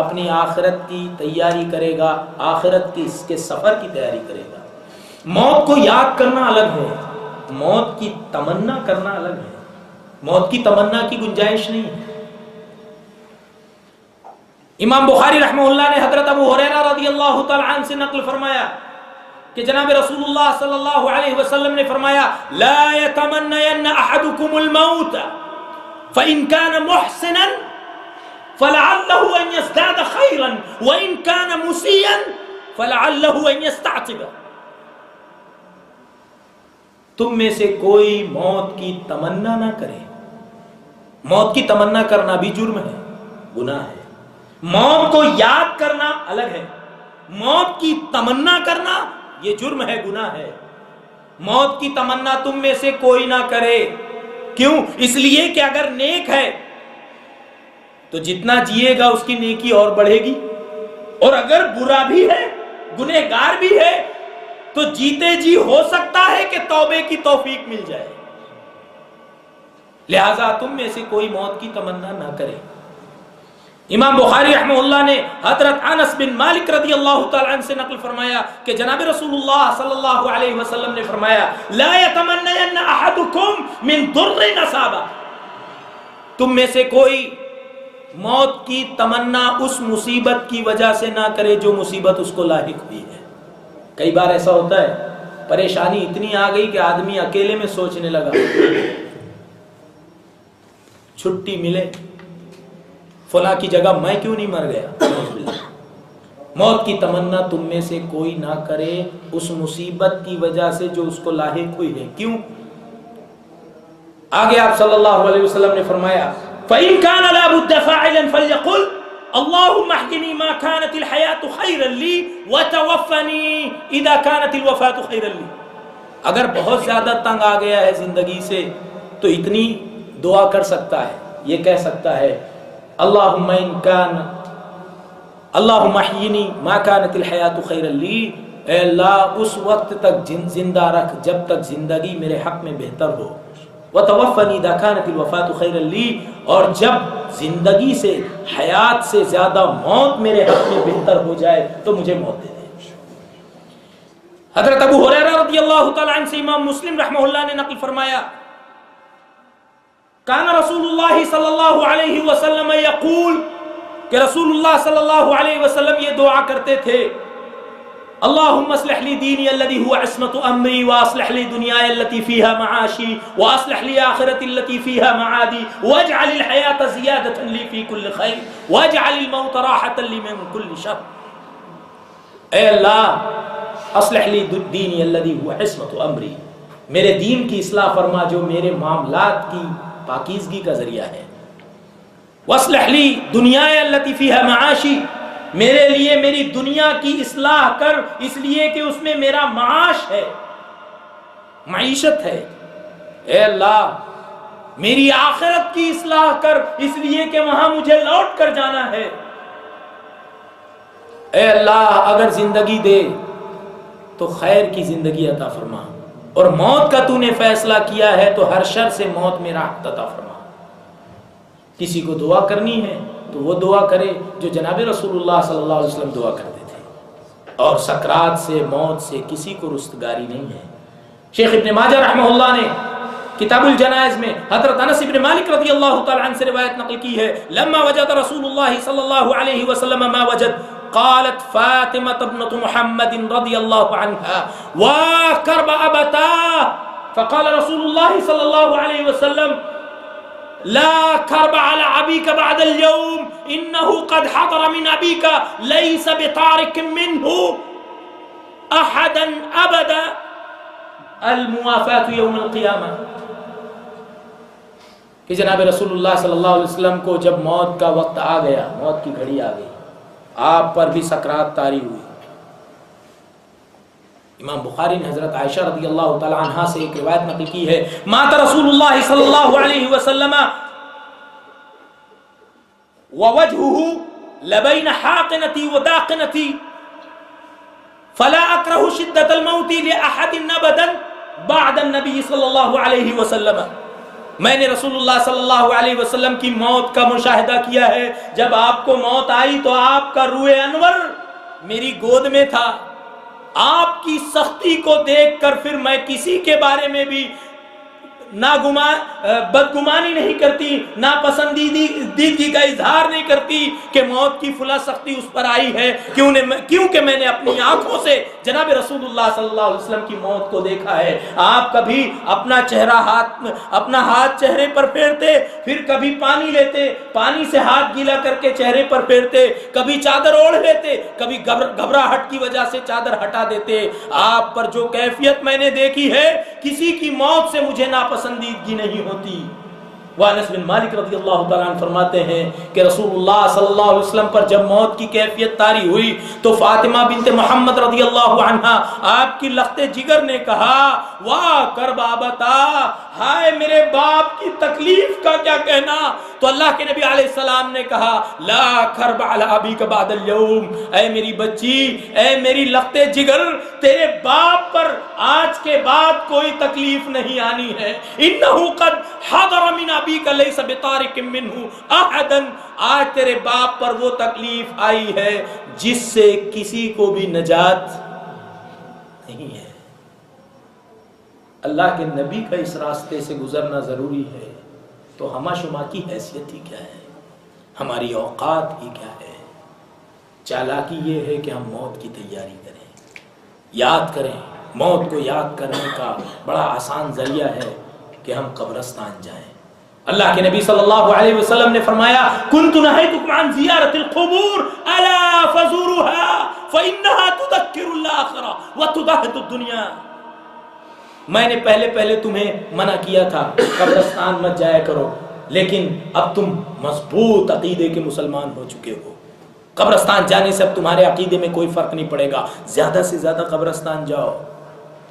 اپنی آخرت کی تیاری کرے گا، آخرت کی اس کے سفر کی تیاری کرے گا۔ موت کو یاد کرنا الگ ہے، موت کی تمنا کرنا الگ ہے، موت کی تمنا کی گنجائش نہیں ہے۔ امام بخاری رحمہ اللہ نے حضرت ابو ہریرہ رضی اللہ تعالی عنہ سے نقل فرمایا کہ جناب رسول اللہ صلی اللہ علیہ وسلم نے فرمایا لا يتمنين احدكم الموت فان كان محسنا فلعله ان يزداد خيرا وان كان مسيئا فلعله ان يستعتب۔ تم میں سے کوئی موت کی تمنا نہ کرے، موت کی تمنا کرنا بھی جرم ہے، گناہ ہے۔ موت کو یاد کرنا الگ ہے، موت کی تمنا کرنا یہ جرم ہے، گناہ ہے۔ موت کی تمنا تم میں سے کوئی نہ کرے، کیوں؟ اس لیے کہ اگر نیک ہے تو جتنا جیے گا اس کی نیکی اور بڑھے گی، اور اگر برا بھی ہے، گنہگار بھی ہے، تو جیتے جی ہو سکتا ہے کہ توبے کی توفیق مل جائے۔ لہذا تم میں سے کوئی موت کی تمنا نہ کرے۔ امام بخاری رحمہ اللہ نے حضرت انس بن مالک رضی اللہ تعالی عنہ سے نقل فرمایا کہ جناب رسول اللہ صلی اللہ علیہ وسلم نے فرمایا لا يتمنين احدكم من ضر اصابه، تم میں سے کوئی موت کی تمنا اس مصیبت کی وجہ سے نہ کرے جو مصیبت اس کو لاحق ہوئی ہے۔ کئی بار ایسا ہوتا ہے، پریشانی اتنی آ گئی کہ آدمی اکیلے میں سوچنے لگا چھٹی ملے فلاں کی جگہ میں کیوں نہیں مر گیا۔ موت کی تمنا تم میں سے کوئی نہ کرے اس مصیبت کی وجہ سے جو اس کو لاحق ہوئی ہے۔ کیوں؟ آگے آپ صلی اللہ علیہ وسلم نے فرمایا فَإِن كَانَ لَا بُدَّ فَاعِلًا فَلْيَقُلْ، اللہم احینی ما کانت الحیات خیرا لی وتوفنی اذا کانت الوفات خیرا لی. اگر بہت زیادہ تنگ آ گیا ہے زندگی سے تو اتنی دعا کر سکتا ہے, یہ کہہ سکتا ہے اللہم ان کان اللہم احینی ما کانت الحیات خیرا لی, اے اللہ اس وقت تک زندہ رکھ جب تک زندگی میرے حق میں بہتر ہو. وتوفنی اذا کانت الوفات خیرا لی, اور جب زندگی سے حیات سے زیادہ موت میرے حق میں بہتر ہو جائے تو مجھے موت دے دے. حضرت ابو ہریرہ رضی اللہ تعالی عنہ سے امام مسلم رحمہ اللہ نے نقل فرمایا کان رسول اللہ صلی اللہ علیہ وسلم یقول, کہ رسول اللہ صلی اللہ علیہ وسلم یہ دعا کرتے تھے اللہم اصلح لی دینی الذی هو عصمت امری واصلح لی دنیای التي فیها معاشی واصلح لی آخرتی التي فیها معادی واجعل الحیاة زیادتا لی فی کل خیر واجعل الموت راحتا لی من کل شر. اے اللہ اصلح لی دینی الذی هو عصمت امری, میرے دین کی اصلاح فرما جو میرے معاملات کی پاکیزگی کا ذریعہ ہے. واصلح لی دنیای التي فیها معاشی, میرے لیے میری دنیا کی اصلاح کر اس لیے کہ اس میں میرا معاش ہے, معیشت ہے. اے اللہ میری آخرت کی اصلاح کر اس لیے کہ وہاں مجھے لوٹ کر جانا ہے. اے اللہ اگر زندگی دے تو خیر کی زندگی عطا فرما, اور موت کا تو نے فیصلہ کیا ہے تو ہر شر سے موت میں راحت عطا فرما. کسی کو دعا کرنی ہے تو وہ دعا کرے جو جناب رسول اللہ صلی اللہ علیہ وسلم دعا کرتے تھے, اور سکرات سے موت سے کسی کو رستگاری نہیں ہے. شیخ ابن ماجہ رحمہ اللہ نے کتاب الجنائز میں حضرت انس ابن مالک رضی اللہ تعالی عنہ سے روایت نقل کی ہے لما وجد رسول اللہ صلی اللہ علیہ وسلم ما وجد قالت فاطمة ابنة محمد رضی اللہ عنہ وكرب أبتاه, فقال رسول الله صلى الله عليه وسلم لا كرب على أبيك بعد اليوم إنه قد حضر من أبيك ليس بطارق منه أحدا أبدا الموافاة يوم القيامة. کہ جناب رسول اللہ صلی اللہ علیہ وسلم کو جب موت کا وقت آ گیا, موت کی گھڑی آ گئی, آپ پر بھی سکرات طاری ہوئی. امام بخاری نے حضرت عائشہ رضی اللہ تعالی عنہا سے ایک روایت نقل کی ہے مات رسول اللہ صلی اللہ علیہ وسلم ووجهه لبین حاقنتی وداقنتی فلا اکرہ شدت الموت لأحد ابدا بعد النبی صلی اللہ علیہ وسلم. میں نے رسول اللہ صلی اللہ علیہ وسلم کی موت کا مشاہدہ کیا ہے. جب آپ کو موت آئی تو آپ کا روح انور میری گود میں تھا. آپ کی سختی کو دیکھ کر پھر میں کسی کے بارے میں بھی بدگمانی نہیں کرتی, ناپسندیدگی کا اظہار نہیں کرتی کہ موت کی فلاں سختی اس پر آئی ہے, کیونکہ میں نے اپنی آنکھوں سے جناب رسول اللہ صلی اللہ علیہ وسلم کی موت کو دیکھا ہے. آپ کبھی اپنا ہاتھ چہرے پر پھیرتے, پھر کبھی پانی لیتے, پانی سے ہاتھ گیلا کر کے چہرے پر پھیرتے, کبھی چادر اوڑھ لیتے, کبھی گھبراہٹ کی وجہ سے چادر ہٹا دیتے. آپ پر جو کیفیت میں نے دیکھی ہے کسی کی موت سے مجھے ناپسندیدگی نہیں ہوتی. انس بن مالک رضی اللہ تعالیٰ عنہ فرماتے ہیں کہ رسول اللہ صلی اللہ علیہ وسلم پر جب موت کی کیفیت طاری ہوئی تو فاطمہ بنت محمد رضی اللہ عنہا آپ کی لخت جگر نے کہا واہ کرب ابتا, ہائے میرے باپ کی تکلیف کا کیا کہنا. تو اللہ کے نبی علیہ السلام نے کہا لا کرب علی ابیک بعد اليوم, اے میری بچی, اے میری لخت جگر, تیرے باپ پر آج کے بعد کوئی تکلیف نہیں آنی ہے. انہ قد حضر من ابیک لیس بطارق منہ احدا, آج تیرے باپ پر وہ تکلیف آئی ہے جس سے کسی کو بھی نجات نہیں ہے. اللہ کے نبی کا اس راستے سے گزرنا ضروری ہے تو ہما شما کی حیثیت ہی کیا ہے, ہماری اوقات ہی کیا ہے. چالاکی یہ ہے کہ ہم موت کی تیاری کریں, یاد کریں. موت کو یاد کرنے کا بڑا آسان ذریعہ ہے کہ ہم قبرستان جائیں. اللہ کے نبی صلی اللہ علیہ وسلم نے فرمایا کنت نہیتکم عن زیارت القبور الا فزورها فانها تذکر الاخرہ وتدہت الدنیا. میں نے پہلے تمہیں منع کیا تھا قبرستان مت جایا کرو, لیکن اب تم مضبوط عقیدے کے مسلمان ہو چکے ہو, قبرستان جانے سے اب تمہارے عقیدے میں کوئی فرق نہیں پڑے گا، زیادہ سے زیادہ قبرستان جاؤ۔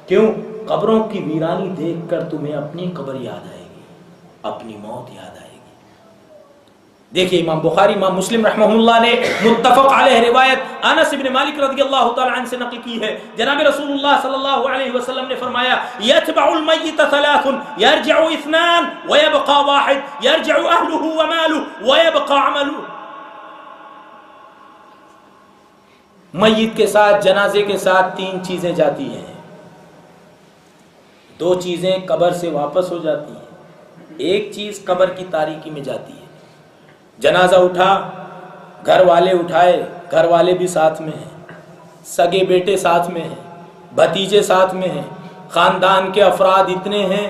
کیوں؟ قبروں کی ویرانی دیکھ کر تمہیں اپنی قبر یاد آئے گی، اپنی موت یاد آئے گی۔ دیکھیے امام بخاری امام مسلم رحمہ اللہ نے متفق علیہ روایت انس بن مالک رضی اللہ تعالی عنہ سے نقل کی ہے، جناب رسول اللہ صلی اللہ علیہ وسلم نے فرمایا یتبع المیت ثلاث یرجع اثنان ویبقى واحد یرجع اہلہ ومالہ ویبقى عملہ۔ میت کے ساتھ جنازے کے ساتھ تین چیزیں جاتی ہیں، دو چیزیں قبر سے واپس ہو جاتی ہیں، ایک چیز قبر کی تاریکی میں جاتی ہے۔ جنازہ اٹھا، گھر والے اٹھائے، گھر والے بھی ساتھ میں ہیں، سگے بیٹے ساتھ میں ہیں، بھتیجے ساتھ میں ہیں، خاندان کے افراد اتنے ہیں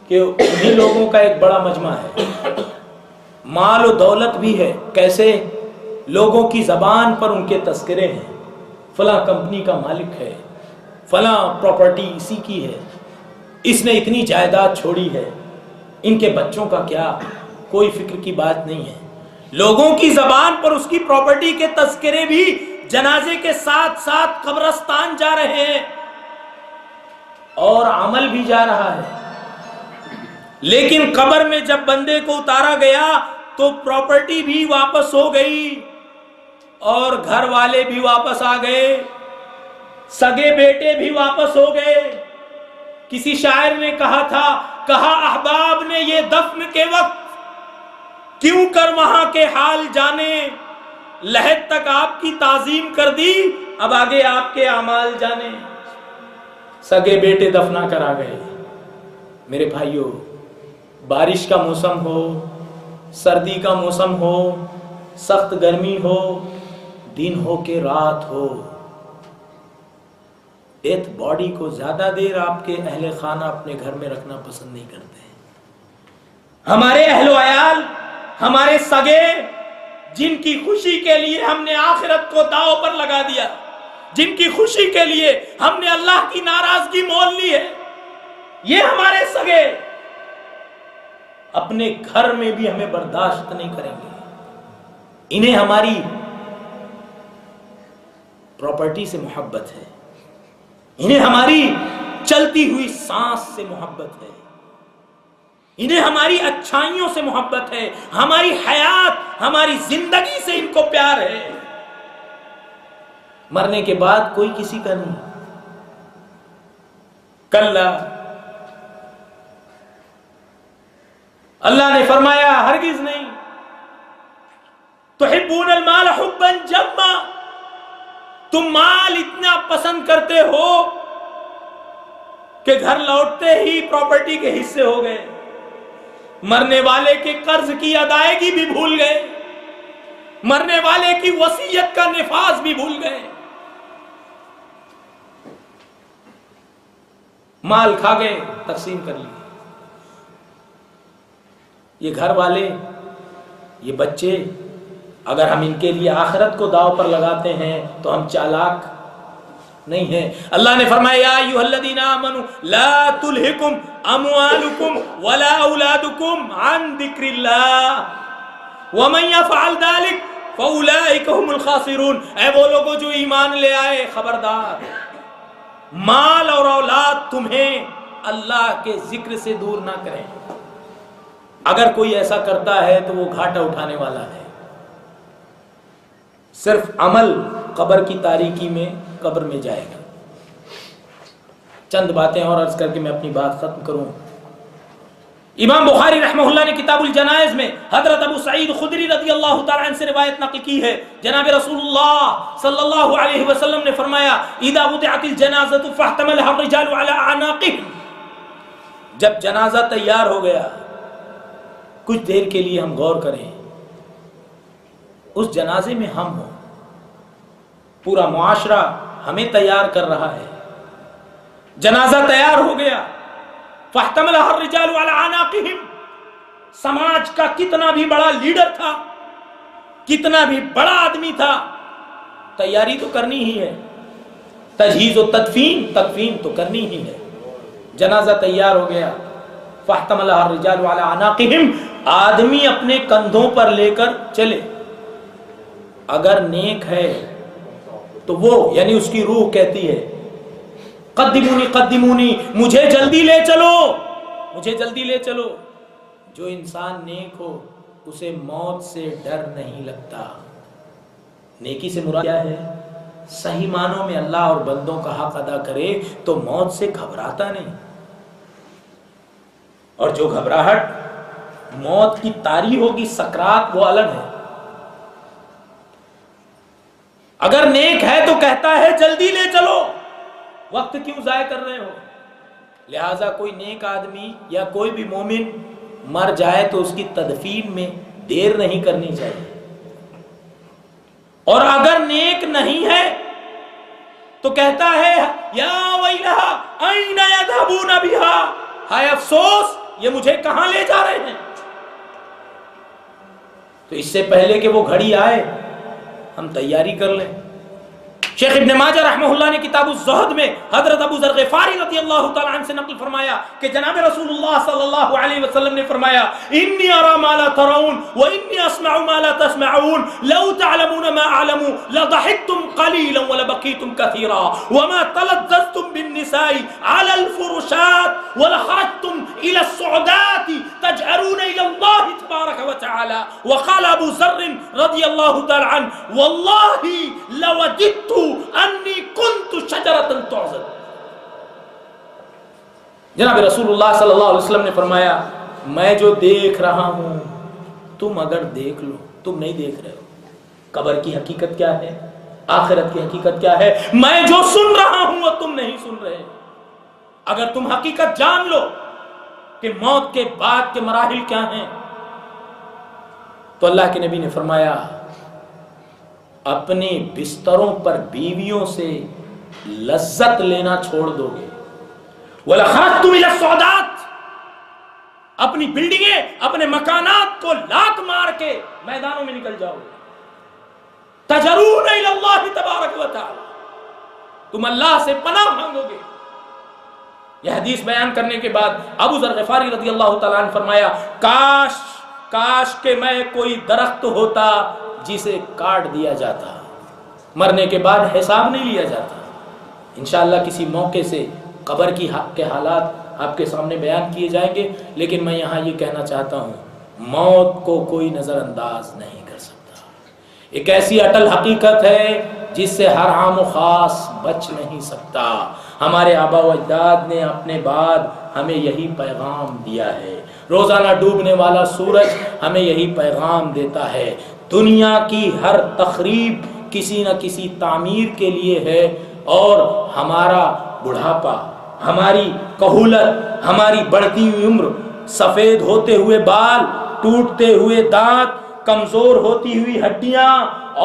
کہ انہی لوگوں کا ایک بڑا مجمع ہے، مال و دولت بھی ہے۔ کیسے؟ لوگوں کی زبان پر ان کے تذکرے ہیں، فلاں کمپنی کا مالک ہے، فلاں پراپرٹی اسی کی ہے، اس نے اتنی جائیداد چھوڑی ہے، ان کے بچوں کا کیا؟ کوئی فکر کی بات نہیں ہے۔ لوگوں کی زبان پر اس کی پراپرٹی کے تذکرے بھی جنازے کے ساتھ ساتھ قبرستان جا رہے ہیں اور عمل بھی جا رہا ہے۔ لیکن قبر میں جب بندے کو اتارا گیا تو پراپرٹی بھی واپس ہو گئی اور گھر والے بھی واپس آ گئے، سگے بیٹے بھی واپس ہو گئے۔ کسی شاعر نے کہا تھا، کہا احباب نے یہ دفن کے وقت کیوں کر وہاں کے حال جانے، لحد تک آپ کی تعظیم کر دی، اب آگے آپ کے اعمال جانے۔ سگے بیٹے دفنا کر آ گئے۔ میرے بھائیوں، بارش کا موسم ہو، سردی کا موسم ہو، سخت گرمی ہو، دن ہو کہ رات ہو، ایک باڈی کو زیادہ دیر آپ کے اہل خانہ اپنے گھر میں رکھنا پسند نہیں کرتے۔ ہمارے اہل و عیال، ہمارے سگے، جن کی خوشی کے لیے ہم نے آخرت کو داؤ پر لگا دیا، جن کی خوشی کے لیے ہم نے اللہ کی ناراضگی مول لی ہے، یہ ہمارے سگے اپنے گھر میں بھی ہمیں برداشت نہیں کریں گے۔ انہیں ہماری پراپرٹی سے محبت ہے، انہیں ہماری چلتی ہوئی سانس سے محبت ہے، انہیں ہماری اچھائیوں سے محبت ہے، ہماری حیات، ہماری زندگی سے ان کو پیار ہے۔ مرنے کے بعد کوئی کسی کا نہیں۔ کلا، اللہ نے فرمایا ہرگز نہیں۔ تحبون المال حبا جما، تم مال اتنا پسند کرتے ہو کہ گھر لوٹتے ہی پراپرٹی کے حصے ہو گئے، مرنے والے کے قرض کی ادائیگی بھی بھول گئے، مرنے والے کی وصیت کا نفاذ بھی بھول گئے، مال کھا گئے، تقسیم کر لیے۔ یہ گھر والے، یہ بچے، اگر ہم ان کے لیے آخرت کو داؤ پر لگاتے ہیں تو ہم چالاک نہیں ہیں۔ اللہ نے فرمایا یا ایھا الذین آمنوا لا تلھکم اموالکم ولا اولادکم عن ذکر اللہ ومن یفعل ذلک فاولئک هم الخاسرون۔ اے وہ لوگوں جو ایمان لے آئے، خبردار، مال اور اولاد تمہیں اللہ کے ذکر سے دور نہ کریں۔ اگر کوئی ایسا کرتا ہے تو وہ گھاٹا اٹھانے والا ہے۔ صرف عمل قبر کی تاریکی میں قبر میں جائے گا۔ چند باتیں اور عرض کر کے میں اپنی بات ختم کروں۔ امام بخاری رحمہ اللہ نے کتاب الجنائز میں حضرت ابو سعید خدری رضی اللہ تعالی عنہ سے روایت نقل کی ہے، جناب رسول اللہ صلی اللہ علیہ وسلم نے فرمایا اذا وضعت الجنازۃ فاحتملها الرجال على اعناقهم۔ جب جنازہ تیار ہو گیا، کچھ دیر کے لیے ہم غور کریں، اس جنازے میں ہم ہوں، پورا معاشرہ ہمیں تیار کر رہا ہے، جنازہ تیار ہو گیا، فاحتملها الرجال على اعناقهم، سماج کا کتنا بھی بڑا لیڈر تھا، کتنا بھی بڑا آدمی تھا، تیاری تو کرنی ہی ہے، تجہیز و تدفین تو کرنی ہی ہے۔ جنازہ تیار ہو گیا، فاحتملها الرجال على اعناقهم، آدمی اپنے کندھوں پر لے کر چلے، اگر نیک ہے تو وہ یعنی اس کی روح کہتی ہے قدمونی قدمونی، مجھے جلدی لے چلو، مجھے جلدی لے چلو۔ جو انسان نیک ہو اسے موت سے ڈر نہیں لگتا۔ نیکی سے مراد کیا ہے؟ صحیح معنوں میں اللہ اور بندوں کا حق ادا کرے تو موت سے گھبراتا نہیں۔ اور جو گھبراہٹ موت کی طاری ہوگی، سکرات، وہ الگ ہے۔ اگر نیک ہے تو کہتا ہے جلدی لے چلو، وقت کیوں ضائع کر رہے ہو؟ لہذا کوئی نیک آدمی یا کوئی بھی مومن مر جائے تو اس کی تدفین میں دیر نہیں کرنی چاہیے۔ اور اگر نیک نہیں ہے تو کہتا ہے یا ویلھا این یذھبون بھا، ہائے افسوس یہ مجھے کہاں لے جا رہے ہیں۔ تو اس سے پہلے کہ وہ گھڑی آئے ہم تیاری کر لیں۔ شیخ ابن ماجہ رحمہ اللہ نے کتاب الزہد میں حضرت ابو ذر غفاری رضی اللہ تعالی عنہ سے نقل فرمایا کہ جناب رسول اللہ صلی اللہ علیہ وسلم نے فرمایا انی ارى ما لا ترون وانی اسمع ما لا تسمعون لو تعلمون ما اعلم لضحكتم قليلا ولبقيتم كثيرا وما تلذذتم بالنساء على الفرشات ولخرجتم الى الصعودات تجأرون الى الله تبارك وتعالى وقال ابو ذر رضی اللہ تعالی عنہ والله لوددت انی کنت شجرۃ تعضد۔ جناب رسول اللہ صلی اللہ علیہ وسلم نے فرمایا میں جو دیکھ رہا ہوں تم اگر دیکھ لو، تم نہیں دیکھ رہے ہو۔ قبر کی حقیقت کیا ہے، آخرت کی حقیقت کیا ہے، میں جو سن رہا ہوں وہ تم نہیں سن رہے۔ اگر تم حقیقت جان لو کہ موت کے بعد کے مراحل کیا ہیں تو اللہ کے نبی نے فرمایا اپنے بستروں پر بیویوں سے لذت لینا چھوڑ دو گے۔ وَلَخَرَجْتُمْ إِلَى الصَّعُودَاتِ، اپنی بلڈنگیں، اپنے مکانات کو لات مار کے میدانوں میں نکل جاؤ گے۔ تَجَرُونَ إِلَى اللَّهِ تَبَارَكَ وَتَعَالَى، تم اللہ سے پناہ مانگو گے۔ یہ حدیث بیان کرنے کے بعد ابو ذر غفاری رضی اللہ تعالیٰ عنہ فرمایا کاش کہ میں کوئی درخت ہوتا جسے کاٹ دیا جاتا، مرنے کے بعد حساب نہیں لیا جاتا۔ انشاءاللہ کسی موقع سے قبر کی کے حالات آپ کے سامنے بیان کیے جائیں گے، لیکن میں یہاں یہ کہنا چاہتا ہوں موت کو کوئی نظر انداز نہیں کر سکتا۔ ایک ایسی اٹل حقیقت ہے جس سے ہر عام و خاص بچ نہیں سکتا۔ ہمارے آبا و اجداد نے اپنے بعد ہمیں یہی پیغام دیا ہے۔ روزانہ ڈوبنے والا سورج ہمیں یہی پیغام دیتا ہے۔ دنیا کی ہر تخریب کسی نہ کسی تعمیر کے لیے ہے، اور ہمارا بڑھاپا، ہماری کہولت، ہماری بڑھتی ہوئی عمر، سفید ہوتے ہوئے بال، ٹوٹتے ہوئے دانت، کمزور ہوتی ہوئی ہڈیاں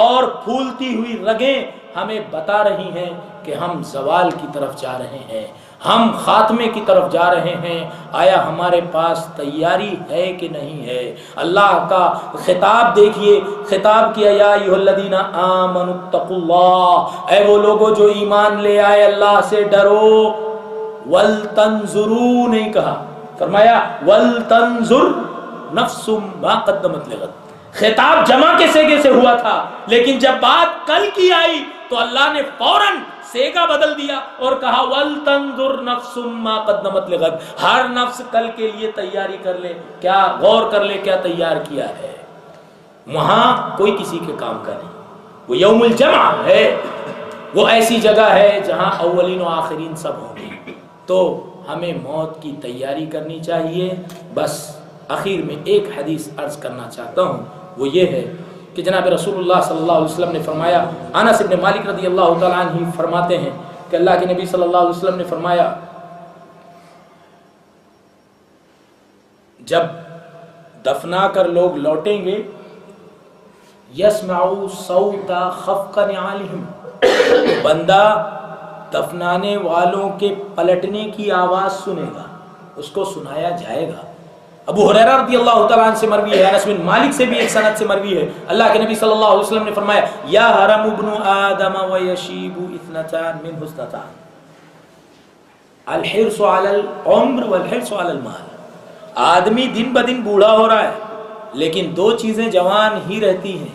اور پھولتی ہوئی رگیں ہمیں بتا رہی ہیں کہ ہم زوال کی طرف جا رہے ہیں، ہم خاتمے کی طرف جا رہے ہیں۔ آیا ہمارے پاس تیاری ہے کہ نہیں ہے؟ اللہ کا خطاب دیکھیے، خطاب کیا یا ایھا الذین آمنوا اتقوا اللہ، اے وہ لوگوں جو ایمان لے آئے اللہ سے ڈرو۔ ولتنظروا نہیں کہا، فرمایا ولتنظر نفس ما قدمت لغد۔ خطاب جمع کے سیگے سے ہوا تھا، لیکن جب بات کل کی آئی تو اللہ نے فوراً سیگا بدل دیا اور کہا وَلْتَنْظُرْ نَفْسٌ مَا قَدَّمَتْ لِغَدٍ، ہر نفس کل کے لیے تیاری کر لے، کیا غور کر لے کیا تیار کیا ہے۔ وہاں کوئی کسی کے کام کا نہیں، وہ یوم الجمع ہے، وہ ایسی جگہ ہے جہاں اولین و آخرین سب ہوں گے۔ تو ہمیں موت کی تیاری کرنی چاہیے۔ بس آخر میں ایک حدیث عرض کرنا چاہتا ہوں، وہ یہ ہے کہ جناب رسول اللہ صلی اللہ علیہ وسلم نے فرمایا، انس بن مالک رضی اللہ تعالیٰ عنہ فرماتے ہیں کہ اللہ کے نبی صلی اللہ علیہ وسلم نے فرمایا جب دفنا کر لوگ لوٹیں گے یسمعوا صوت خفق نعالہم، بندہ دفنانے والوں کے پلٹنے کی آواز سنے گا، اس کو سنایا جائے گا۔ ابو ہریرہ رضی اللہ تعالیٰ عنہ سے مروی ہے، انس بن مالک سے بھی ایک سند سے مروی ہے، اللہ کے نبی صلی اللہ علیہ وسلم نے فرمایا یا حرم ابن آدم ویشیب اثنتان منہ اثنتان، الحرص علی العمر والحرص علی المال۔ آدمی دن بدن بوڑھا ہو رہا ہے لیکن دو چیزیں جوان ہی رہتی ہیں،